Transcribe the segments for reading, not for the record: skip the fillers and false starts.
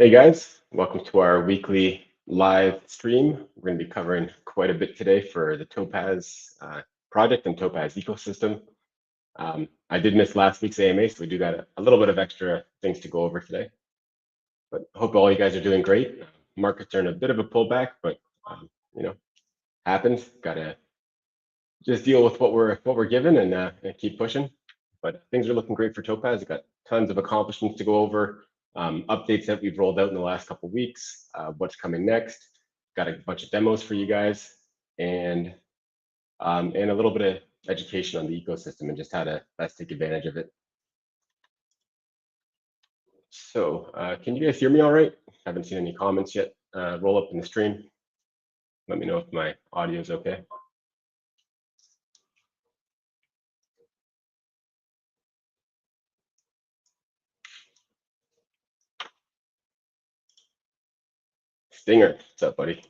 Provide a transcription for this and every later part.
Hey guys, welcome to our weekly live stream. We're going to be covering quite a bit today for the Topaz project and Topaz ecosystem. I did miss last week's AMA, so we do got a little bit of extra things to go over today. But I hope all you guys are doing great. Markets are in a bit of a pullback, but you know, happens. Got to just deal with what we're given and keep pushing. But things are looking great for Topaz. We've got tons of accomplishments to go over, updates that we've rolled out in the last couple of weeks, what's coming next. Got a bunch of demos for you guys, and a little bit of education on the ecosystem and just how to best take advantage of it. So, can you guys hear me all right? Haven't seen any comments yet. Roll up in the stream. Let me know if my audio is okay. Stinger, what's up, buddy?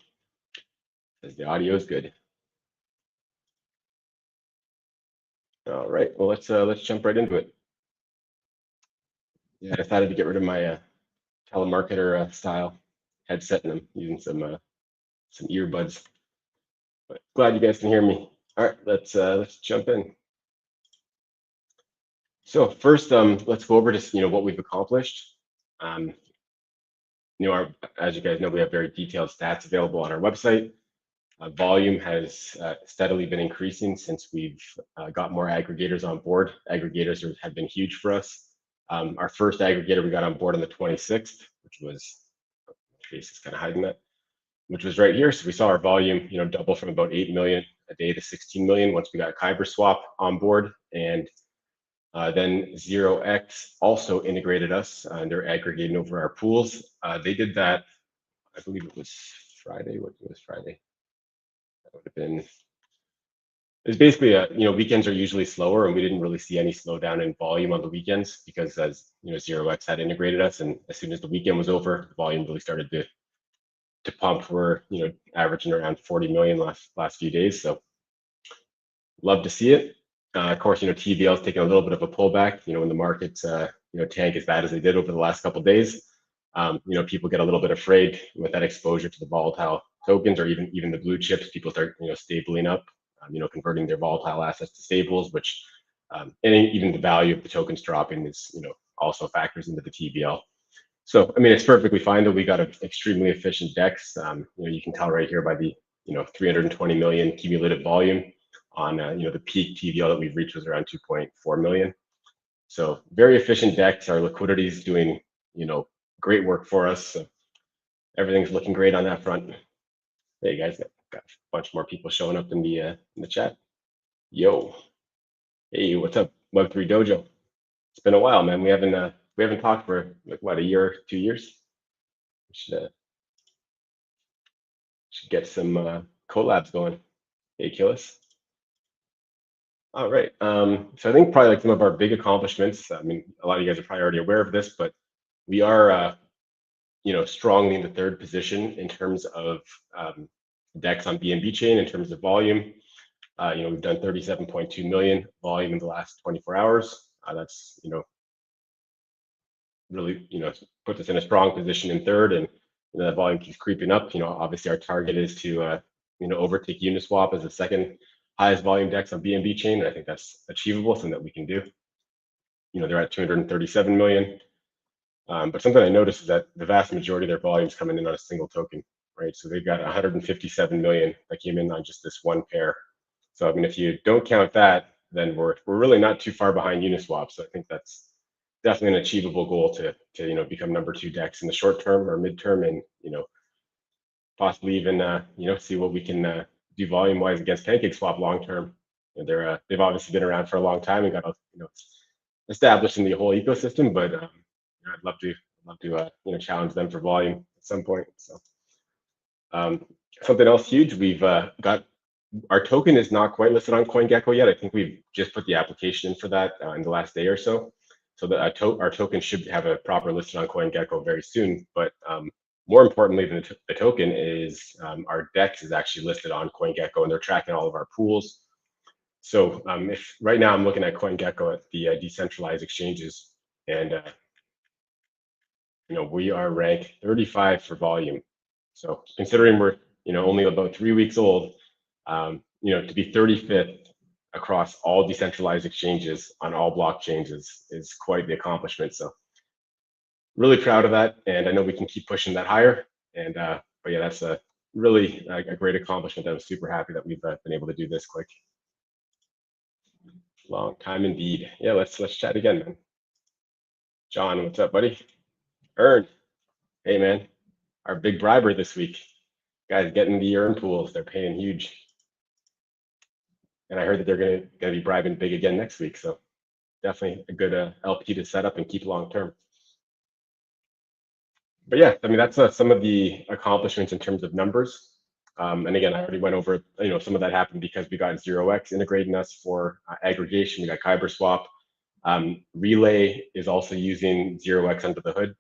Says the audio is good. All right, well let's jump right into it. Yeah, I decided to get rid of my telemarketer style headset, and I'm using some earbuds. But glad you guys can hear me. All right, let's jump in. So first, let's go over just what we've accomplished. Um, as you guys know, we have very detailed stats available on our website. Volume has steadily been increasing since we've got more aggregators on board. Aggregators have been huge for us. Our first aggregator we got on board on the 26th, which was, face is kind of hiding that, which was right here. So we saw our volume, double from about 8 million a day to 16 million once we got Kyber Swap on board. And then 0x also integrated us, and they're aggregating over our pools. They did that, I believe it was Friday. What was Friday? That would have been. It's basically weekends are usually slower, and we didn't really see any slowdown in volume on the weekends because, as 0x had integrated us, and as soon as the weekend was over, the volume really started to pump. We're averaging around 40 million last few days, so love to see it. Of course, TVL is taking a little bit of a pullback. When the markets tank as bad as they did over the last couple of days, people get a little bit afraid with that exposure to the volatile tokens, or even the blue chips. People start stabling up, converting their volatile assets to stables, which and even the value of the tokens dropping is also factors into the TVL. So I mean, it's perfectly fine that we got an extremely efficient DEX. You can tell right here by the 320 million cumulative volume on the peak TVL that we've reached was around 2.4 million. So very efficient DEX. Our liquidity is doing great work for us. So everything's looking great on that front. Hey guys, got a bunch more people showing up in the chat. Yo, hey, what's up, Web3 Dojo? It's been a while, man. We haven't talked for like what, a year, 2 years. We should get some collabs going. Hey, Killis. All right. So I think probably like some of our big accomplishments. I mean, a lot of you guys are probably already aware of this, but we are strongly in the third position in terms of DEX on BNB chain in terms of volume. We've done 37.2 million volume in the last 24 hours. That's really puts us in a strong position in third, and that volume keeps creeping up. Obviously our target is to overtake Uniswap as the second highest volume DEX on BNB chain, and I think that's achievable, something that we can do. They're at 237 million. But something I noticed is that the vast majority of their volume is coming in on a single token, right? So they've got 157 million that came in on just this one pair. So I mean, if you don't count that, then we're really not too far behind Uniswap. So I think that's definitely an achievable goal to become number 2 DEX in the short term or midterm, and possibly even see what we can do volume wise against PancakeSwap long term. They've obviously been around for a long time and got established in the whole ecosystem, but I'd love to challenge them for volume at some point. So something else huge, we've got our token is not quite listed on CoinGecko yet. I think we've just put the application in for that in the last day or so. So that our token should have a proper listing on CoinGecko very soon. But more importantly than the token is our DEX is actually listed on CoinGecko, and they're tracking all of our pools. So if right now I'm looking at CoinGecko at the decentralized exchanges, and we are ranked 35 for volume. So considering we're, only about 3 weeks old, to be 35th across all decentralized exchanges on all blockchains is quite the accomplishment. So really proud of that, and I know we can keep pushing that higher. And but yeah, that's a really a great accomplishment. I'm super happy that we've been able to do this quick. Long time indeed. Yeah, let's chat again, man. John, what's up, buddy? Earn, hey man, our big briber this week. Guys getting the earn pools, they're paying huge. And I heard that they're gonna be bribing big again next week. So definitely a good LP to set up and keep long term. But yeah, I mean that's some of the accomplishments in terms of numbers. And again, I already went over, some of that happened because we got 0x integrating us for aggregation. We got Kyber Swap. Relay is also using 0x under the hood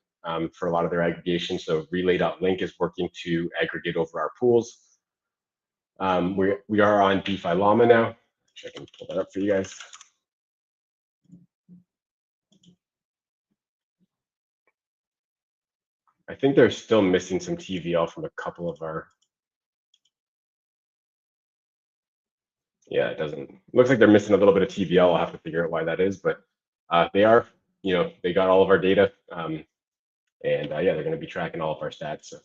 for a lot of their aggregation. So relay.link is working to aggregate over our pools. We are on DeFi Llama now. Actually, I can pull that up for you guys. I think they're still missing some TVL from a couple of our. Yeah, it doesn't. Looks like they're missing a little bit of TVL. I'll have to figure out why that is, but they are. They got all of our data, and yeah, they're going to be tracking all of our stats. So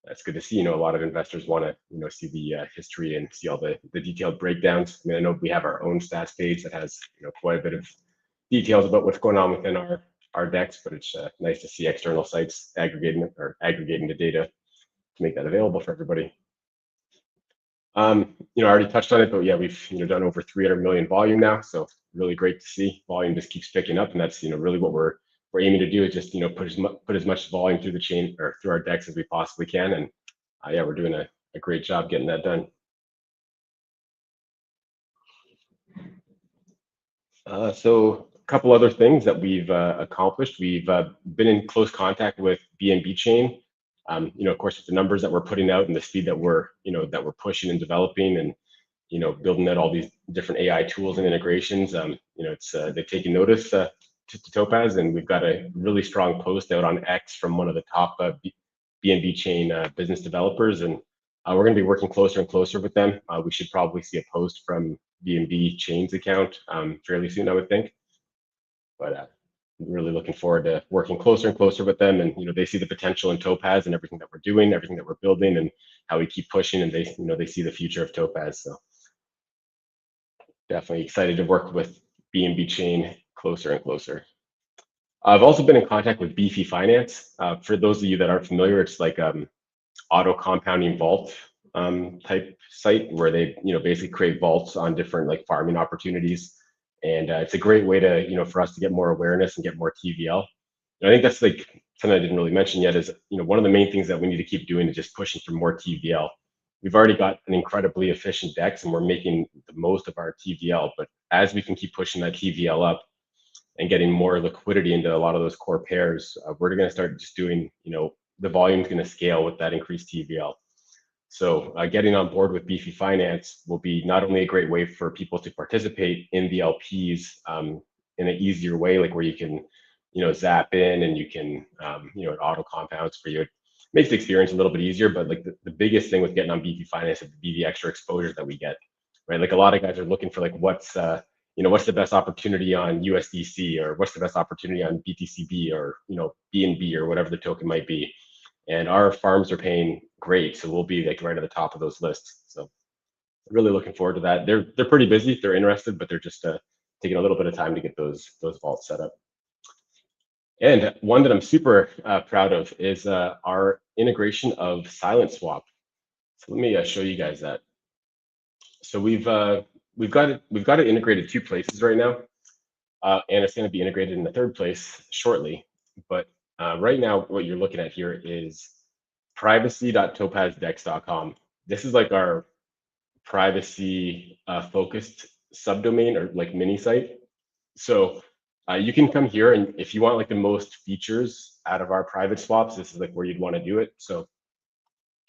that's good to see. A lot of investors want to, see the history and see all the detailed breakdowns. I mean, I know we have our own stats page that has, quite a bit of details about what's going on within our decks, but it's nice to see external sites aggregating the data to make that available for everybody. I already touched on it, but yeah, we've done over 300 million volume now, so really great to see. Volume just keeps picking up, and that's really what we're aiming to do is just put as much volume through the chain or through our decks as we possibly can, and yeah, we're doing a great job getting that done. So a couple other things that we've accomplished. We've been in close contact with BNB Chain. Of course, with the numbers that we're putting out and the speed that we're pushing and developing and building out all these different AI tools and integrations. It's they've taken notice to Topaz, and we've got a really strong post out on X from one of the top BNB Chain business developers, and we're going to be working closer and closer with them. We should probably see a post from BNB Chain's account fairly soon, I would think. But really looking forward to working closer and closer with them, and they see the potential in Topaz and everything that we're doing, everything that we're building, and how we keep pushing, and they see the future of Topaz. So definitely excited to work with BNB Chain closer and closer. I've also been in contact with Beefy Finance. For those of you that aren't familiar, it's like auto compounding vault type site where they basically create vaults on different like farming opportunities, and it's a great way to for us to get more awareness and get more TVL. And I think that's like something I didn't really mention yet is one of the main things that we need to keep doing is just pushing for more TVL. We've already got an incredibly efficient DEX and we're making the most of our TVL, but as we can keep pushing that TVL up and getting more liquidity into a lot of those core pairs, we're going to start just doing, the volume is going to scale with that increased TVL. So getting on board with Beefy Finance will be not only a great way for people to participate in the LPs in an easier way, like where you can, zap in and you can, it auto compounds for you. It makes the experience a little bit easier, but like the biggest thing with getting on Beefy Finance is the extra exposure that we get, right? Like a lot of guys are looking for like what's the best opportunity on USDC or what's the best opportunity on BTCB or BNB or whatever the token might be. And our farms are paying great, so we'll be like right at the top of those lists. So really looking forward to that. They're pretty busy, they're interested, but they're just taking a little bit of time to get those vaults set up. And one that I'm super proud of is our integration of Silent Swap. So let me show you guys that. So we've got it integrated 2 places right now, and it's going to be integrated in the 3rd place shortly. But right now, what you're looking at here is privacy.topazdex.com. This is like our privacy focused subdomain or like mini site. So you can come here, and if you want like the most features out of our private swaps, this is like where you'd want to do it. So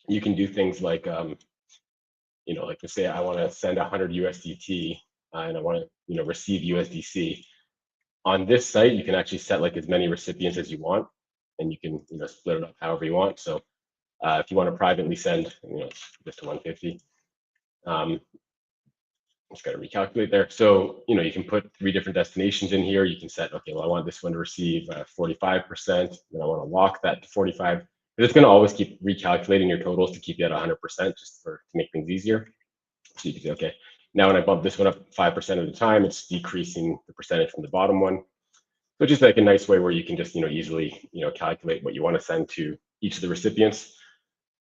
you can do things like like to say I want to send 100 USDT and I want to receive USDC. On this site, you can actually set like as many recipients as you want. and you can split it up however you want. So if you want to privately send just to 150, just got to recalculate there. So you can put 3 different destinations in here. You can set, okay, well, I want this one to receive 45%, then I want to lock that to 45. But it's going to always keep recalculating your totals to keep you at 100%, just to make things easier. So you can say, okay, now when I bump this one up 5% of the time, it's decreasing the percentage from the bottom one. So just like a nice way where you can just easily calculate what you want to send to each of the recipients.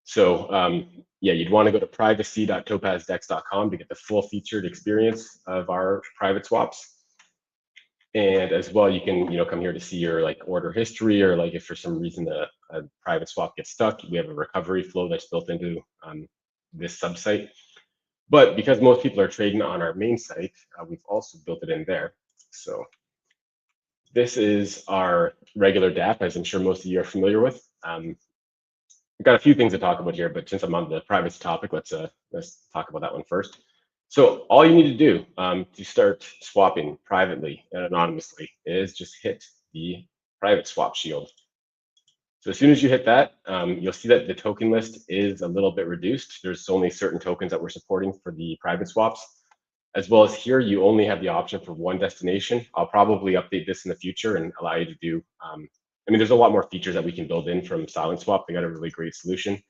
So yeah, you'd want to go to privacy.topazdex.com to get the full featured experience of our private swaps. And as well, you can come here to see your order history, or if for some reason a private swap gets stuck, we have a recovery flow that's built into this subsite. But because most people are trading on our main site, we've also built it in there. So this is our regular DApp, as I'm sure most of you are familiar with. We've got a few things to talk about here, but since I'm on the privacy topic, let's talk about that one first. So all you need to do to start swapping privately and anonymously is just hit the private swap shield. So as soon as you hit that, you'll see that the token list is a little bit reduced. There's only certain tokens that we're supporting for the private swaps. As well as here, you only have the option for one destination. I'll probably update this in the future and allow you to do, I mean, there's a lot more features that we can build in from Silent Swap. They got a really great solution.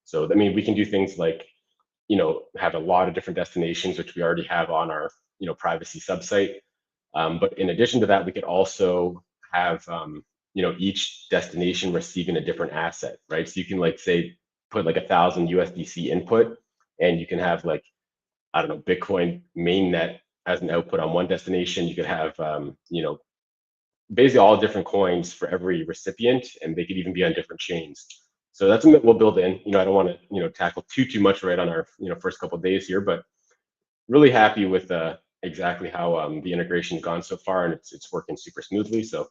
So, I mean, we can do things like, have a lot of different destinations, which we already have on our, privacy subsite. But in addition to that, we could also have, each destination receiving a different asset, right? So you can say, put 1,000 USDC input, and you can have I don't know, Bitcoin mainnet as an output on one destination. You could have, basically all different coins for every recipient, and they could even be on different chains. So that's something that we'll build in. I don't want to, tackle too much right on our, first couple of days here, but really happy with exactly how the integration's gone so far, and it's working super smoothly. So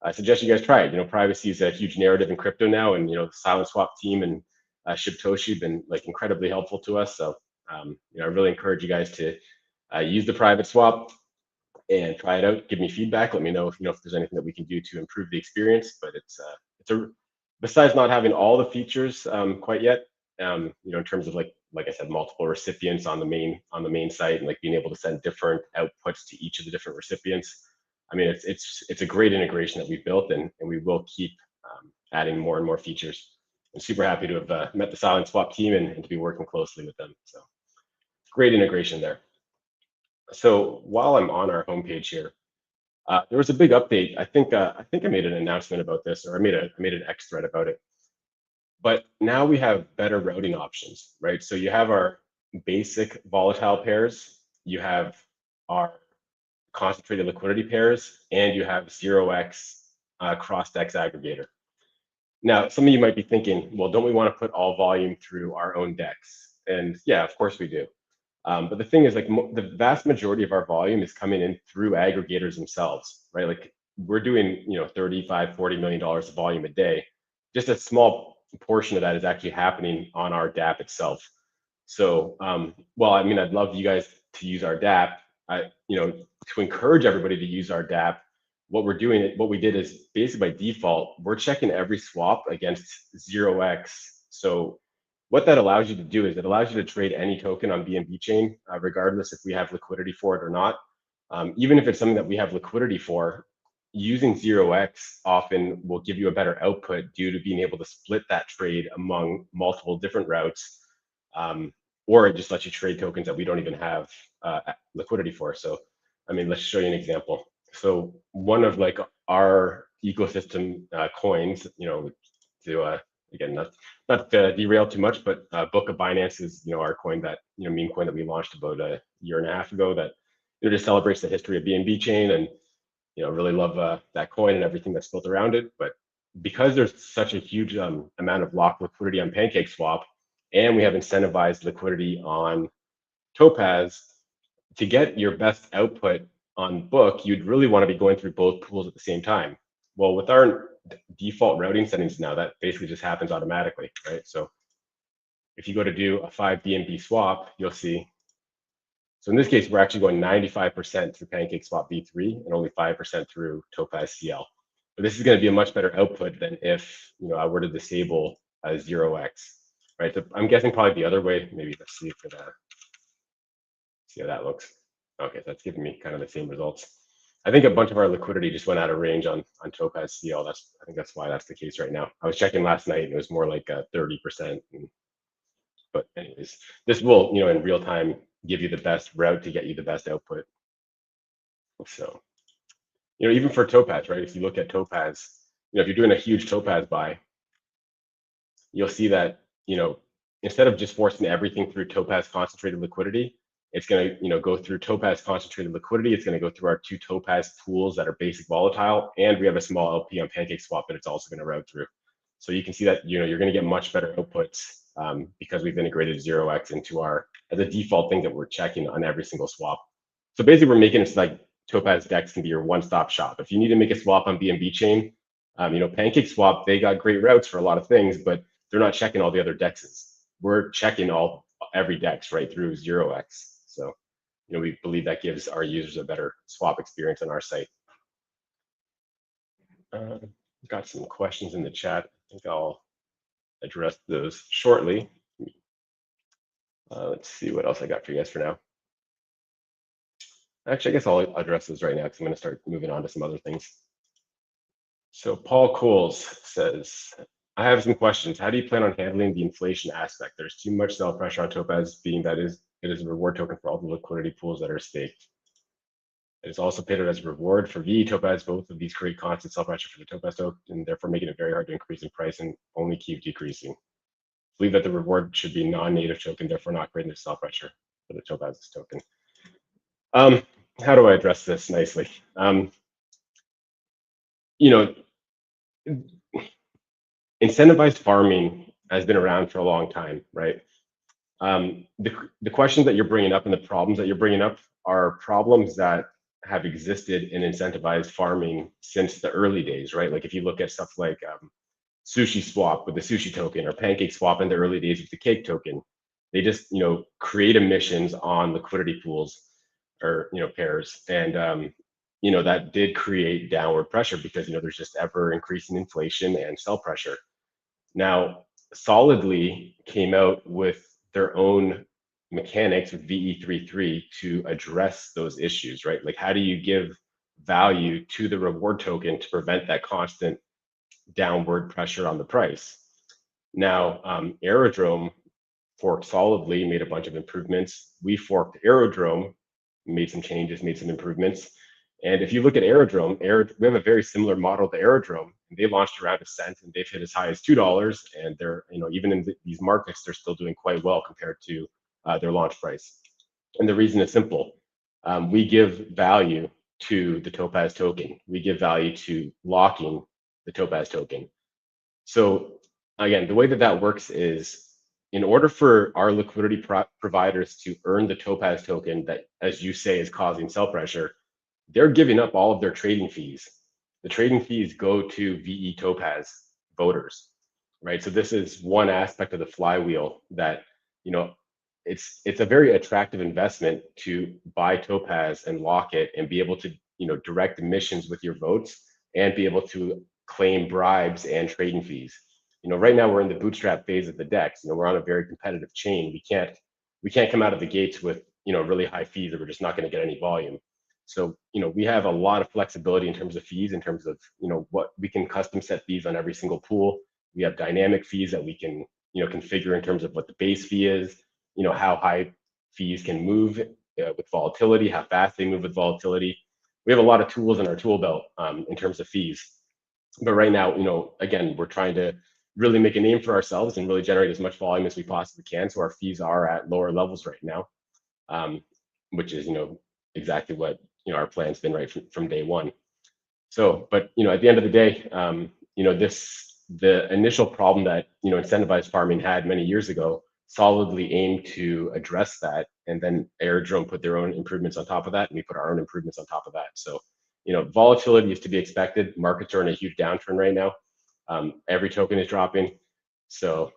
I suggest you guys try it. Privacy is a huge narrative in crypto now, and the Silent Swap team and Shibtoshi have been incredibly helpful to us. So I really encourage you guys to use the private swap and try it out. Give me feedback. Let me know if there's anything that we can do to improve the experience. But it's a besides not having all the features quite yet, in terms of like I said, multiple recipients on the main site, and being able to send different outputs to each of the different recipients. I mean, it's a great integration that we've built, and we will keep adding more and more features. I'm super happy to have met the Silent Swap team and to be working closely with them. So great integration there. So while I'm on our homepage here, there was a big update. I think I made an announcement about this, or I made an X thread about it. But now we have better routing options, right? So you have our basic volatile pairs, you have our concentrated liquidity pairs, and you have 0x cross-DEX aggregator. Now, some of you might be thinking, well, don't we want to put all volume through our own DEX? And yeah, of course we do. But the thing is, the vast majority of our volume is coming in through aggregators themselves, right? We're doing, $35, $40 million of volume a day. Just a small portion of that is actually happening on our DApp itself. So, well, I mean, I'd love you guys to use our DApp. To encourage everybody to use our DApp, what we did is basically by default, we're checking every swap against 0x. So what that allows you to do is it allows you to trade any token on BNB chain, regardless if we have liquidity for it or not. Even if it's something that we have liquidity for, using 0x often will give you a better output due to being able to split that trade among multiple different routes, or it just lets you trade tokens that we don't even have liquidity for. So, I mean, let's show you an example. So one of our ecosystem coins, to again, not derail too much, but Book of Binance is our coin that meme coin that we launched about a year and a half ago that just celebrates the history of BNB chain, and really love that coin and everything that's built around it. But because there's such a huge amount of locked liquidity on PancakeSwap, and we have incentivized liquidity on Topaz, to get your best output on Book, you'd really want to be going through both pools at the same time. Well, with our default routing settings now, that basically just happens automatically, right? So if you go to do a 5 BNB swap, you'll see. So in this case, we're actually going 95% through PancakeSwap v3 and only 5% through Topaz CL. But this is going to be a much better output than if I were to disable 0x, right? So I'm guessing probably the other way. Maybe let's see for that. See how that looks. Okay, so that's giving me kind of the same results. I think a bunch of our liquidity just went out of range on Topaz CL. I think that's why that's the case right now. I was checking last night and it was more like 30%. But anyways, this will in real time give you the best route to get you the best output. So even for Topaz, right? If you look at Topaz, if you're doing a huge Topaz buy, you'll see that instead of just forcing everything through Topaz concentrated liquidity, it's going to go through Topaz concentrated liquidity. It's going to go through our 2 Topaz pools that are basic volatile, and we have a small LP on Pancake Swap that it's also going to route through. So you can see that you're going to get much better outputs because we've integrated 0x into our as a default thing that we're checking on every single swap. So basically, we're making it like Topaz DEX can be your one-stop shop. If you need to make a swap on BNB chain, Pancake Swap, they got great routes for a lot of things, but they're not checking all the other DEXs. We're checking every DEX right through 0x. So, we believe that gives our users a better swap experience on our site. Got some questions in the chat. I think I'll address those shortly. Let's see what else I got for you guys for now. Actually, I guess I'll address those right now because I'm going to start moving on to some other things. So Paul Coles says, I have some questions. How do you plan on handling the inflation aspect? There's too much sell pressure on Topaz, being that it is a reward token for all the liquidity pools that are staked. It is also paid out as a reward for VE Topaz. Both of these create constant sell pressure for the Topaz token, and therefore making it very hard to increase in price and only keep decreasing. I believe that the reward should be non-native token, therefore not creating the sell pressure for the Topaz token. How do I address this nicely? Incentivized farming has been around for a long time, right? The questions that you're bringing up and the problems that you're bringing up are problems that have existed in incentivized farming since the early days, right? Like if you look at stuff like Sushi Swap with the Sushi token or Pancake Swap in the early days with the Cake token, they just create emissions on liquidity pools or pairs, and that did create downward pressure because there's just ever increasing inflation and sell pressure. Now, Solidly came out with their own mechanics with VE33 to address those issues, right? Like, how do you give value to the reward token to prevent that constant downward pressure on the price? Now, Aerodrome forked Solidly, made a bunch of improvements. We forked Aerodrome, made some changes, made some improvements. And if you look at Aerodrome, we have a very similar model to Aerodrome. They launched around a cent and they've hit as high as $2. And they're, even in these markets, they're still doing quite well compared to their launch price. And the reason is simple. We give value to the Topaz token. We give value to locking the Topaz token. So again, the way that works is in order for our liquidity providers to earn the Topaz token that, as you say, is causing sell pressure, they're giving up all of their trading fees. The trading fees go to VE Topaz voters, right? So this is one aspect of the flywheel that, it's a very attractive investment to buy Topaz and lock it and be able to, direct emissions with your votes and be able to claim bribes and trading fees. Right now we're in the bootstrap phase of the DEX. We're on a very competitive chain. We can't come out of the gates with, really high fees, or we're just not going to get any volume. So, we have a lot of flexibility in terms of fees, in terms of, what we can custom set fees on every single pool. We have dynamic fees that we can, configure in terms of what the base fee is, how high fees can move with volatility, how fast they move with volatility. We have a lot of tools in our tool belt in terms of fees. But right now, again, we're trying to really make a name for ourselves and really generate as much volume as we possibly can. So our fees are at lower levels right now, which is, exactly what our plan's been right from day one. So, but at the end of the day, the initial problem that incentivized farming had many years ago solidly aimed to address that, and then Aerodrome put their own improvements on top of that, and we put our own improvements on top of that. So, volatility is to be expected. Markets are in a huge downturn right now. Every token is dropping, so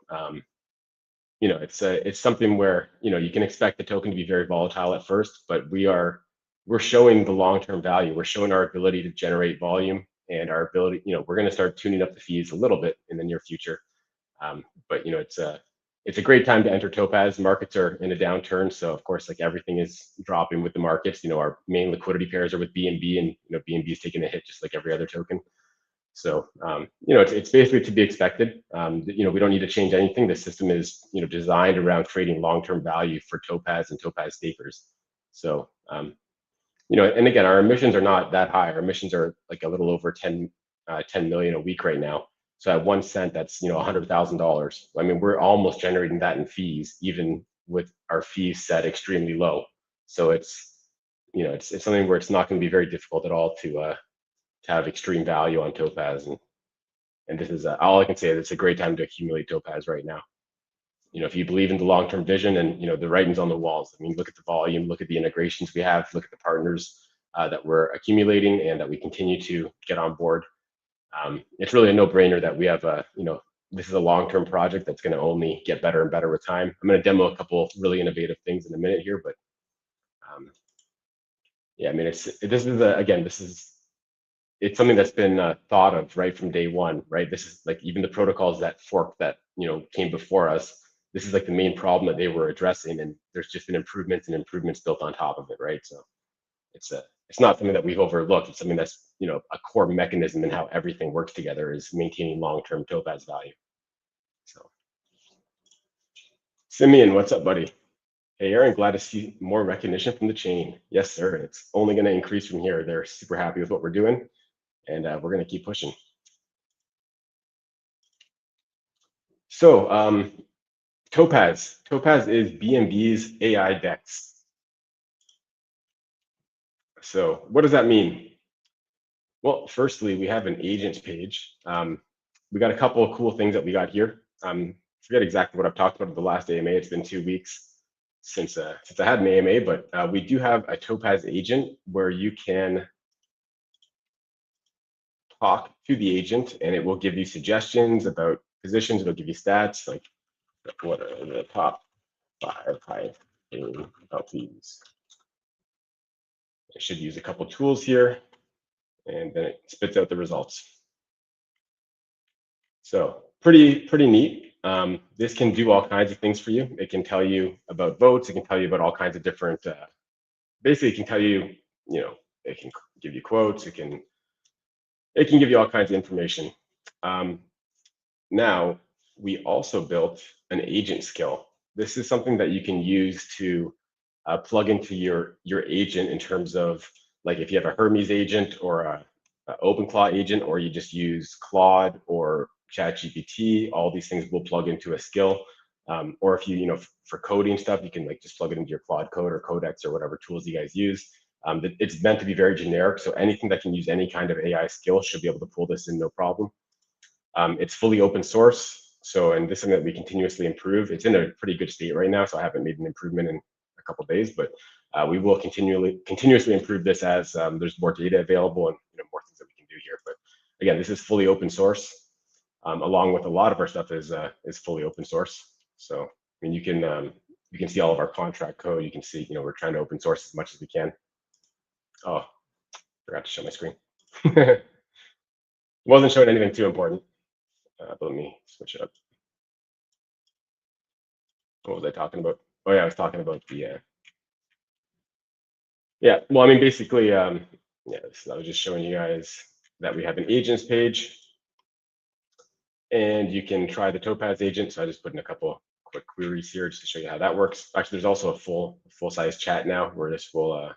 it's something where you can expect the token to be very volatile at first, but we're showing the long-term value. We're showing our ability to generate volume and our ability, we're going to start tuning up the fees a little bit in the near future. But it's a great time to enter Topaz. Markets are in a downturn, so of course, like everything is dropping with the markets. Our main liquidity pairs are with BNB, and BNB is taking a hit just like every other token. So it's basically to be expected. We don't need to change anything. The system is designed around creating long-term value for Topaz and Topaz stakers. So and again, our emissions are not that high. Our emissions are like a little over 10 million a week right now. So at 1 cent, that's $100,000. I mean, we're almost generating that in fees, even with our fees set extremely low. So it's something where it's not going to be very difficult at all to have extreme value on Topaz. And this is all I can say is it's a great time to accumulate Topaz right now. If you believe in the long-term vision and the writing's on the walls. I mean, look at the volume, look at the integrations we have, look at the partners that we're accumulating and that we continue to get on board. It's really a no-brainer that we have this is a long-term project that's going to only get better and better with time. I'm going to demo a couple really innovative things in a minute here, but yeah, I mean, it's something that's been thought of right from day one, right? This is like even the protocols that fork that came before us. This is like the main problem that they were addressing, and there's just been improvements and improvements built on top of it, right? So it's not something that we've overlooked. It's something that's a core mechanism in how everything works together is maintaining long-term Topaz value. So Simeon, what's up, buddy? Hey, Aaron, glad to see more recognition from the chain. Yes, sir. It's only going to increase from here. They're super happy with what we're doing, and we're going to keep pushing. So Topaz is BNB's AI DEX. So what does that mean? Well, firstly, we have an agents page. We got a couple of cool things that we got here. Forget exactly what I've talked about at the last AMA. It's been 2 weeks since I had an AMA, but we do have a Topaz agent where you can talk to the agent and it will give you suggestions about positions. It'll give you stats like what are the top 5 high LPs. I should use a couple tools here, and then it spits out the results. So pretty neat. This can do all kinds of things for you. It can tell you about votes. It can tell you about all kinds of different. Basically, it can tell you, it can give you quotes. It can give you all kinds of information. Now, we also built an agent skill. This is something that you can use to plug into your agent in terms of like if you have a Hermes agent or a OpenClaw agent, or you just use Claude or ChatGPT. All these things will plug into a skill. Or if you for coding stuff, you can like just plug it into your Claude Code or Codex or whatever tools you guys use. It's meant to be very generic, so anything that can use any kind of AI skill should be able to pull this in no problem. It's fully open source, and this is something that we continuously improve. It's in a pretty good state right now, so I haven't made an improvement in a couple of days, but we will continuously improve this as there's more data available and more things that we can do here. But again, this is fully open source, along with a lot of our stuff is fully open source. So I mean, you can see all of our contract code. You can see we're trying to open source as much as we can. Oh, forgot to show my screen. Wasn't showing anything too important. But let me switch it up. What was I talking about? Oh yeah, I was talking about the yeah. Well, I mean, basically, yeah. So I was just showing you guys that we have an agents page, and you can try the Topaz agent. So I just put in a couple quick queries here just to show you how that works. Actually, there's also a full-size chat now where this will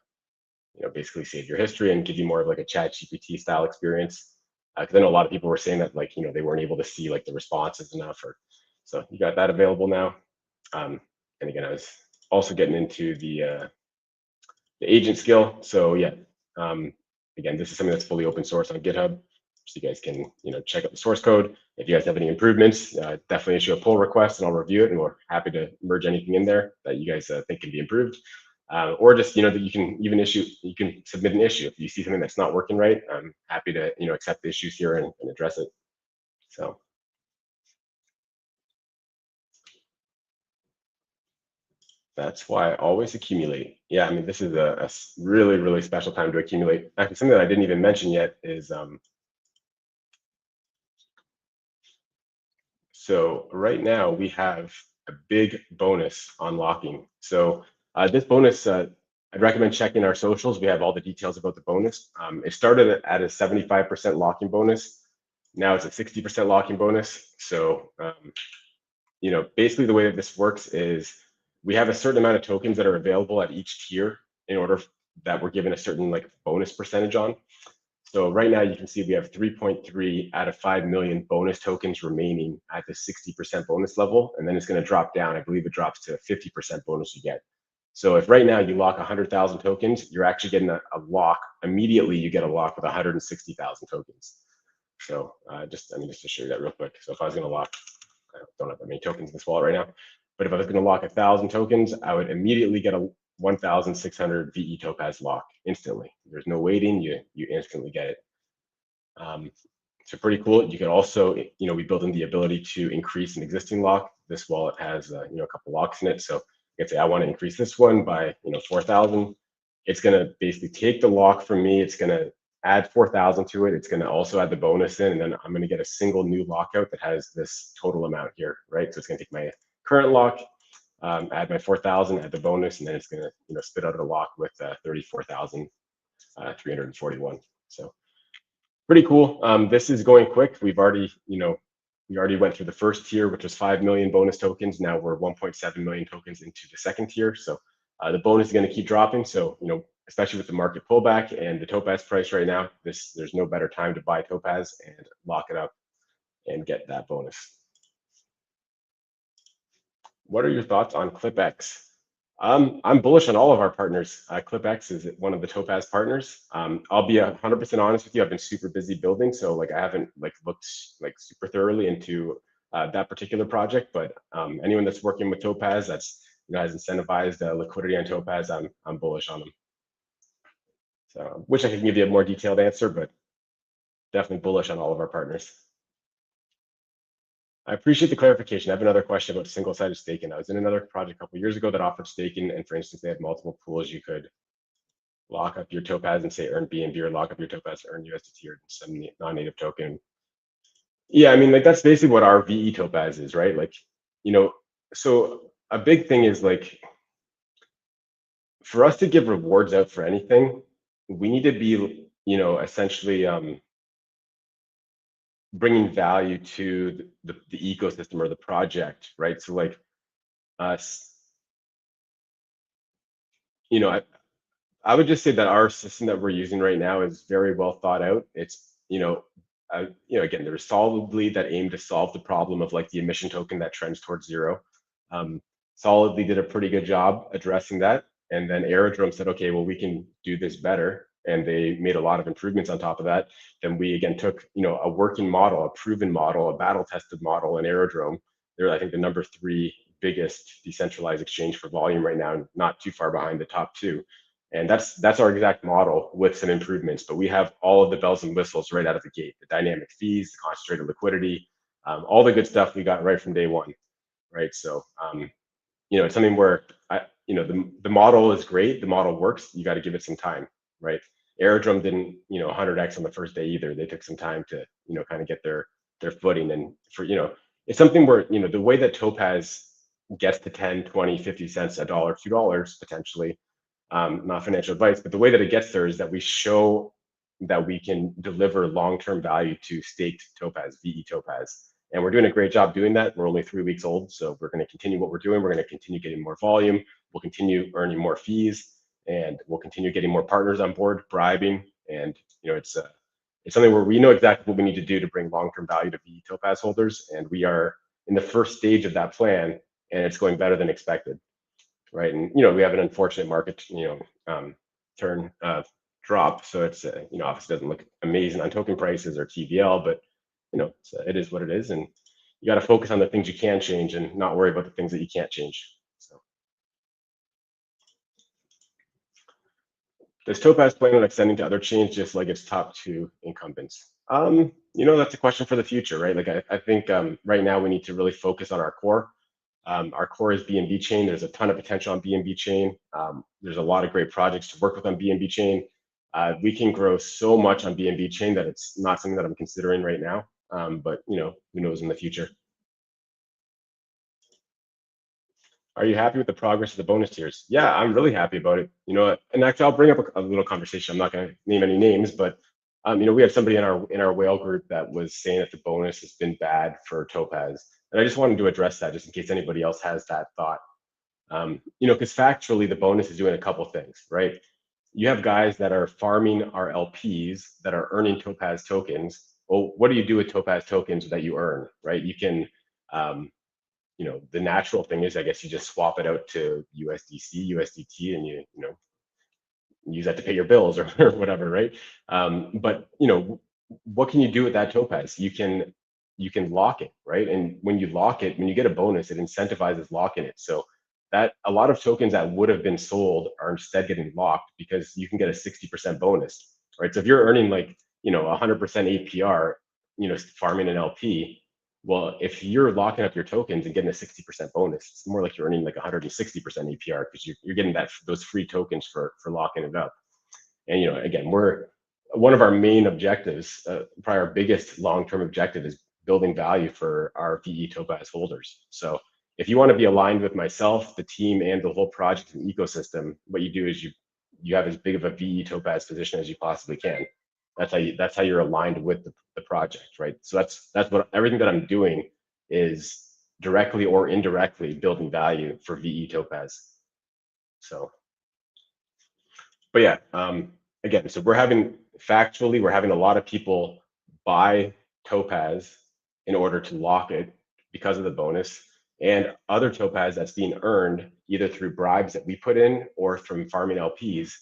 basically save your history and give you more of like a ChatGPT style experience. Because I know a lot of people were saying that like they weren't able to see like the responses enough, so you got that available now. And again, I was also getting into the agent skill. So yeah, again, this is something that's fully open source on GitHub, so you guys can check out the source code. If you guys have any improvements, definitely issue a pull request and I'll review it, and we're happy to merge anything in there that you guys think can be improved. Or just that you can submit an issue if you see something that's not working right. I'm happy to accept the issues here and address it. So that's why I always accumulate. Yeah, I mean, this is a really special time to accumulate. Actually, something that I didn't even mention yet is So right now we have a big bonus on locking. So this bonus, I'd recommend checking our socials. We have all the details about the bonus. It started at a 75% locking bonus. Now it's a 60% locking bonus. So basically the way that this works is we have a certain amount of tokens that are available at each tier in order that we're given a certain like bonus percentage on. So right now you can see we have 3.3 out of 5 million bonus tokens remaining at the 60% bonus level, and then it's going to drop down. I believe it drops to 50% bonus you get. So if right now you lock 100,000 tokens, you're actually getting a lock. Immediately you get a lock with 160,000 tokens. So just to show you that real quick. So if I was going to lock, I don't have that many tokens in this wallet right now, but if I was going to lock 1,000 tokens, I would immediately get a 1,600 VE Topaz lock instantly. There's no waiting. You instantly get it. So pretty cool. You can also, we built in the ability to increase an existing lock. This wallet has, a couple locks in it. So you can say, I want to increase this one by, 4,000. It's going to basically take the lock from me. It's going to add 4,000 to it. It's going to also add the bonus in, and then I'm going to get a single new lockout that has this total amount here, right? So it's going to take my current lock, add my 4,000, add the bonus, and then it's going to, spit out a lock with 34,341. So pretty cool. This is going quick. We've already, we already went through the first tier, which was 5 million bonus tokens. Now we're 1.7 million tokens into the second tier. So the bonus is going to keep dropping. So, especially with the market pullback and the Topaz price right now, there's no better time to buy Topaz and lock it up and get that bonus. What are your thoughts on ClipX? I'm bullish on all of our partners. ClipX is one of the Topaz partners. I'll be 100% honest with you. I've been super busy building, so like I haven't looked super thoroughly into that particular project. But anyone that's working with Topaz that's has incentivized liquidity on Topaz, I'm bullish on them. So wish I could give you a more detailed answer, but definitely bullish on all of our partners. I appreciate the clarification. I have another question about single-sided staking. I was in another project a couple of years ago that offered staking, and for instance, they had multiple pools. You could lock up your Topaz and say earn BNB, or lock up your Topaz and earn USDT or some non-native token. Yeah, I mean, that's basically what our VE Topaz is, right? So a big thing is for us to give rewards out for anything, we need to be, essentially bringing value to the ecosystem or the project, right? So us, I would just say that our system that we're using right now is very well thought out. It's, again, there's solidly that aim to solve the problem of the emission token that trends towards zero. Solidly did a pretty good job addressing that. And then Aerodrome said, okay, well, we can do this better. And they made a lot of improvements on top of that. Then we again took, a working model, a proven model, a battle tested model in Aerodrome. They're, I think, the number 3 biggest decentralized exchange for volume right now, not too far behind the top 2. And that's our exact model with some improvements, but we have all of the bells and whistles right out of the gate: the dynamic fees, the concentrated liquidity, all the good stuff we got right from day one, right? So, it's something where the model is great, the model works. You got to give it some time, right? Aerodrome didn't 100x on the first day either. They took some time to kind of get their footing, and for it's something where the way that Topaz gets to 10, 20, 50 cents, $1, $2 potentially. Not financial advice, but the way that it gets there is that we show that we can deliver long-term value to staked Topaz, VE Topaz. And we're doing a great job doing that. We're only 3 weeks old, so we're going to continue what we're doing. We're going to continue getting more volume. We'll continue earning more fees, and we'll continue getting more partners on board, bribing. And it's something where we know exactly what we need to do to bring long-term value to VE Topaz holders, and we are in the first stage of that plan, and it's going better than expected. Right, and we have an unfortunate market, turn drop, so it's obviously doesn't look amazing on token prices or TVL, but it is what it is, and you got to focus on the things you can change and not worry about the things that you can't change. So, does Topaz plan on extending to other chains just like its top 2 incumbents? That's a question for the future, right? I think right now we need to really focus on our core. Our core is BNB chain. There's a ton of potential on BNB chain. There's a lot of great projects to work with on BNB chain. We can grow so much on BNB chain that it's not something that I'm considering right now. But who knows in the future. Are you happy with the progress of the bonus tiers? Yeah, I'm really happy about it. And actually, I'll bring up a little conversation. I'm not going to name any names, but we had somebody in our whale group that was saying that the bonus has been bad for Topaz, and I just wanted to address that just in case anybody else has that thought. Because factually, the bonus is doing a couple things, right? You have guys that are farming our LPs that are earning Topaz tokens. Well, what do you do with Topaz tokens that you earn, right? You can, the natural thing is, I guess, you just swap it out to USDC, USDT, and you use that to pay your bills or whatever, right? But what can you do with that Topaz? You can lock it, right? And when you lock it, when you get a bonus, it incentivizes locking it. So that a lot of tokens that would have been sold are instead getting locked because you can get a 60% bonus, right? So if you're earning like 100% APR, farming an LP, well, if you're locking up your tokens and getting a 60% bonus, it's more like you're earning like 160% APR because you're getting those free tokens for locking it up. And again, we're one of our main objectives, probably our biggest long-term objective is building value for our VE Topaz holders. So if you want to be aligned with myself, the team, and the whole project and ecosystem, what you do is you have as big of a VE Topaz position as you possibly can. That's how you're aligned with the project, right? So that's what everything that I'm doing is directly or indirectly building value for VE Topaz. So, but yeah, again, so we're having a lot of people buy Topaz in order to lock it because of the bonus, and other Topaz that's being earned either through bribes that we put in or from farming LPs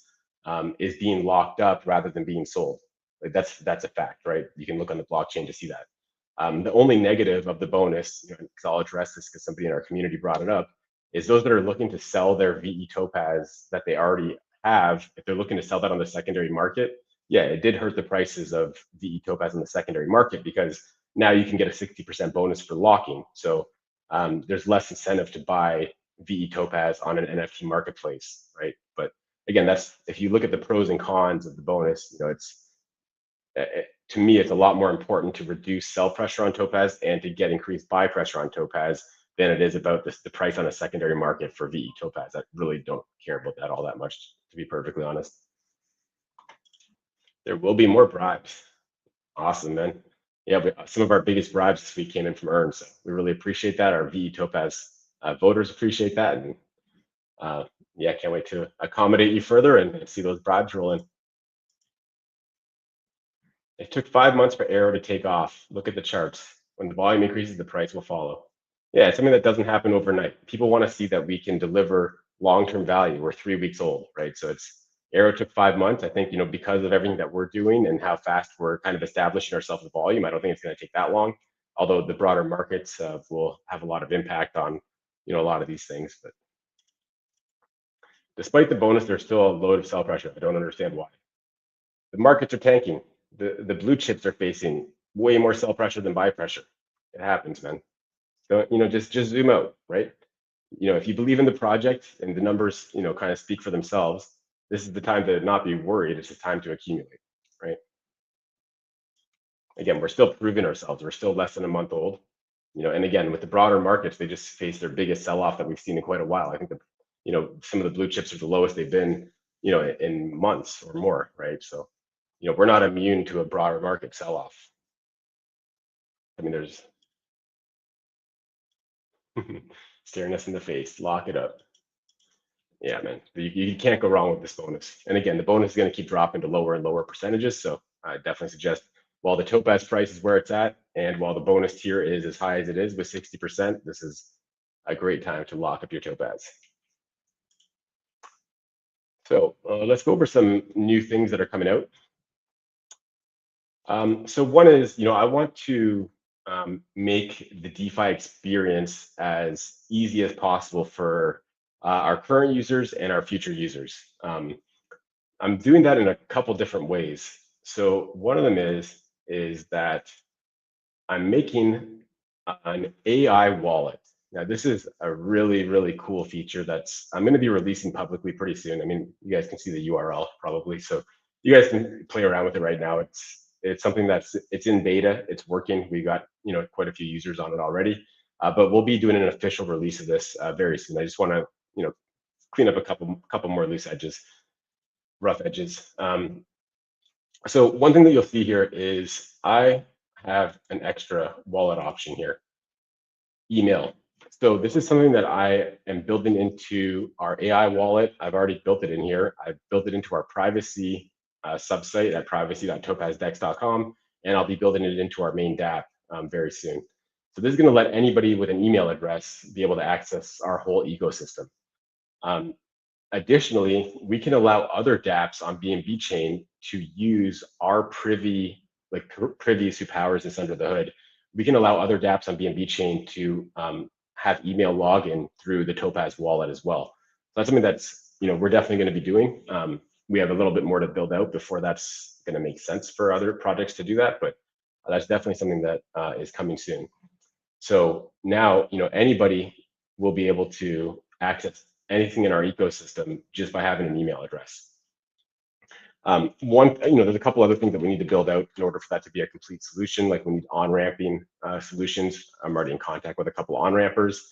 is being locked up rather than being sold. Like that's a fact, right? You can look on the blockchain to see that. The only negative of the bonus, because I'll address this because somebody in our community brought it up, is those that are looking to sell their VE Topaz that they already have, if they're looking to sell that on the secondary market, yeah, it did hurt the prices of VE Topaz in the secondary market because now you can get a 60% bonus for locking. So there's less incentive to buy VE Topaz on an NFT marketplace, right? But again, that's if you look at the pros and cons of the bonus, to me, it's a lot more important to reduce sell pressure on Topaz and to get increased buy pressure on Topaz than it is about the price on a secondary market for VE Topaz. I really don't care about that all that much, to be perfectly honest. There will be more bribes. Awesome, man. Yeah, some of our biggest bribes this week came in from Earn, so we really appreciate that. Our VE Topaz voters appreciate that, and yeah, can't wait to accommodate you further and see those bribes roll in. It took 5 months for Arrow to take off. Look at the charts. When the volume increases, the price will follow. Yeah, it's something that doesn't happen overnight. People want to see that we can deliver long-term value. We're 3 weeks old, right? So Arrow took 5 months. I think, because of everything that we're doing and how fast we're kind of establishing ourselves with volume, I don't think it's going to take that long. Although the broader markets will have a lot of impact on, a lot of these things. But despite the bonus, there's still a load of sell pressure. I don't understand why. The markets are tanking. The blue chips are facing way more sell pressure than buy pressure. It happens, man. So just zoom out, right? If you believe in the project and the numbers, kind of speak for themselves, this is the time to not be worried. It's the time to accumulate, right? Again, we're still proving ourselves. We're still less than a month old, and again, with the broader markets, they just faced their biggest sell-off that we've seen in quite a while. I think some of the blue chips are the lowest they've been, in months or more, right? So, we're not immune to a broader market sell-off. I mean, there's staring us in the face, lock it up. Yeah, man, you can't go wrong with this bonus. And again, the bonus is going to keep dropping to lower and lower percentages. So I definitely suggest while the Topaz price is where it's at, and while the bonus tier is as high as it is with 60%, this is a great time to lock up your Topaz. So let's go over some new things that are coming out. So one is, I want to make the DeFi experience as easy as possible for our current users and our future users. I'm doing that in a couple different ways. So one of them is that I'm making an AI wallet. Now, this is a really, really cool feature I'm going to be releasing publicly pretty soon. I mean, you guys can see the URL probably, so you guys can play around with it right now. It's something it's in beta. It's working. We got quite a few users on it already. but we'll be doing an official release of this very soon. I just want to, clean up a couple more loose edges, rough edges. So one thing that you'll see here is I have an extra wallet option here, email. So this is something that I am building into our AI wallet. I've already built it in here. I've built it into our privacy subsite at privacy.topazdex.com, and I'll be building it into our main DApp very soon. So this is going to let anybody with an email address be able to access our whole ecosystem. Additionally, we can allow other dApps on BNB chain to use our privy, like privies who powers this under the hood. We can allow other dApps on BNB chain to have email login through the Topaz wallet as well. So that's something that's, we're definitely going to be doing. We have a little bit more to build out before that's going to make sense for other projects to do that, but that's definitely something that is coming soon. So now, anybody will be able to access anything in our ecosystem just by having an email address. There's a couple other things that we need to build out in order for that to be a complete solution. Like we need on-ramping solutions. I'm already in contact with a couple on-rampers.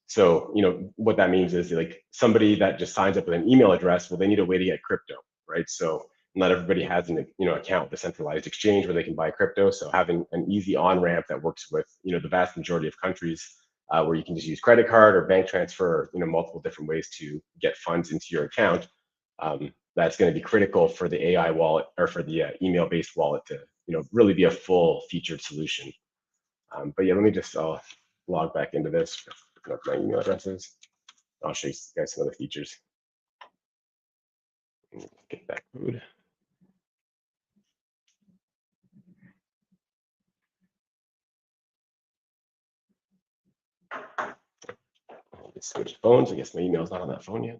So, what that means is like somebody that just signs up with an email address, well, they need a way to get crypto, right? So not everybody has an account, the centralized exchange where they can buy crypto. So having an easy on-ramp that works with the vast majority of countries, where you can just use credit card or bank transfer, multiple different ways to get funds into your account. That's going to be critical for the AI wallet or for the email-based wallet to really be a full featured solution. But yeah, let me just log back into this, look up my email addresses. I'll show you guys some of the features. Get that code. Let's switch phones. I guess my email's not on that phone yet.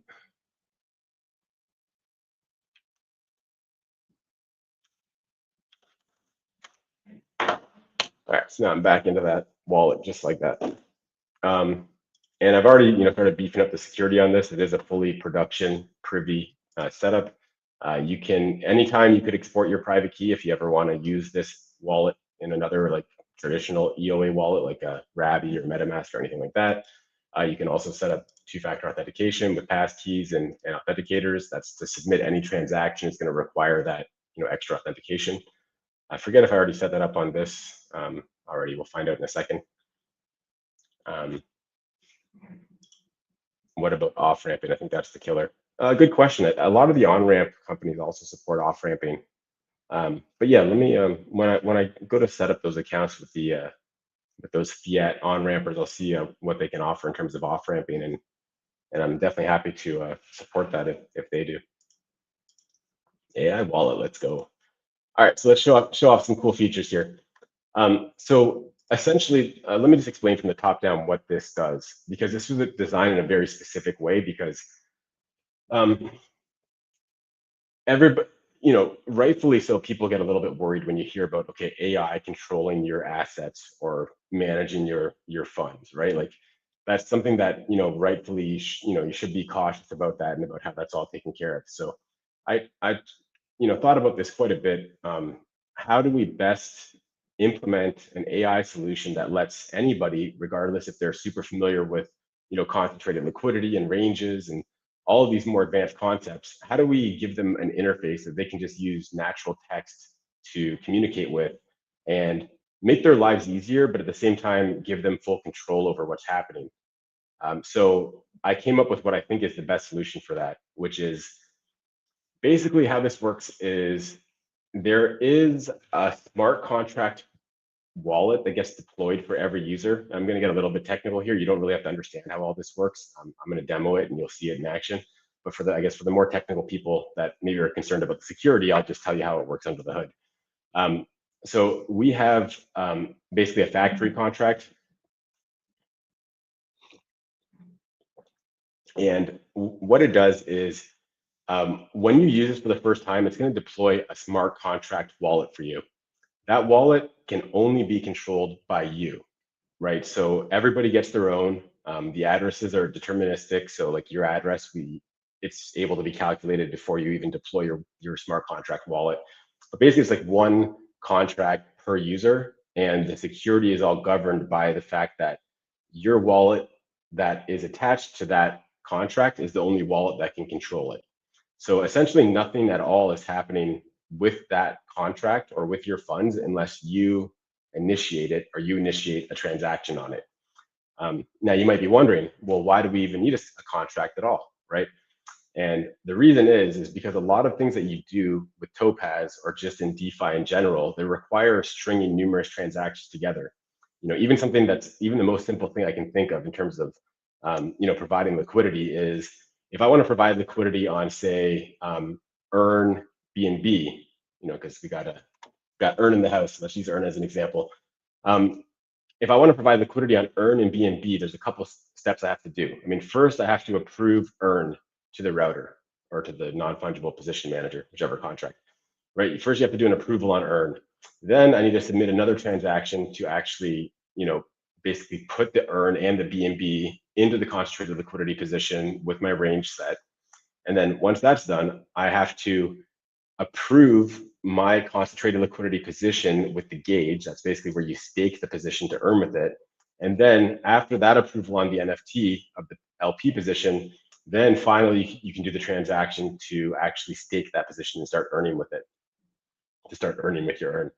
All right, so now I'm back into that wallet just like that. And I've already, started beefing up the security on this. It is a fully production privy setup. You can, anytime you could export your private key if you ever want to use this wallet in another like traditional EOA wallet, like a Ravi or MetaMask or anything like that. You can also set up two-factor authentication with pass keys and authenticators. That's to submit any transaction. It's going to require that, extra authentication. I forget if I already set that up on this already. We'll find out in a second. What about off-ramping? I think that's the killer. Good question. A lot of the on-ramp companies also support off-ramping. But yeah, let me when I go to set up those accounts with the with those fiat on-rampers, I'll see what they can offer in terms of off-ramping, and I'm definitely happy to support that if they do. AI wallet, let's go. All right, so let's show off some cool features here. So essentially, let me just explain from the top down what this does, because this was designed in a very specific way, because everybody, rightfully so, people get a little bit worried when you hear about, okay, AI controlling your assets or managing your funds, right? Like that's something that, rightfully, you should be cautious about that and about how that's all taken care of. So I thought about this quite a bit. How do we best implement an AI solution that lets anybody, regardless if they're super familiar with, concentrated liquidity and ranges and all of these more advanced concepts, how do we give them an interface that they can just use natural text to communicate with and make their lives easier, but at the same time, give them full control over what's happening? So I came up with what I think is the best solution for that, which is basically how this works is there is a smart contract wallet that gets deployed for every user. I'm going to get a little bit technical here. You don't really have to understand how all this works. I'm going to demo it and you'll see it in action. But for the more technical people that maybe are concerned about the security, I'll just tell you how it works under the hood. So we have basically a factory contract. And what it does is when you use this for the first time, it's going to deploy a smart contract wallet for you. That wallet can only be controlled by you, right? So everybody gets their own. The addresses are deterministic. So like your address, it's able to be calculated before you even deploy your smart contract wallet. But basically it's like one contract per user, and the security is all governed by the fact that your wallet that is attached to that contract is the only wallet that can control it. So essentially nothing at all is happening with that contract or with your funds unless you initiate it or you initiate a transaction on it. Now you might be wondering, well, why do we even need a contract at all, right? And the reason is because a lot of things that you do with Topaz or just in DeFi in general, they require stringing numerous transactions together. Even something that's even the most simple thing I can think of in terms of, providing liquidity is if I want to provide liquidity on, say, Earn BNB, because we got Earn in the house. Let's use Earn as an example. If I want to provide liquidity on Earn and BNB, there's a couple steps I have to do. I mean, first I have to approve Earn to the router or to the non-fungible position manager, whichever contract, right? First, you have to do an approval on Earn. Then I need to submit another transaction to actually, basically put the Earn and the BNB into the concentrated liquidity position with my range set. And then once that's done, I have to approve my concentrated liquidity position with the gauge. That's basically where you stake the position to earn with it. And then after that approval on the NFT of the LP position, then finally you can do the transaction to actually stake that position and start earning with it, to start earning with your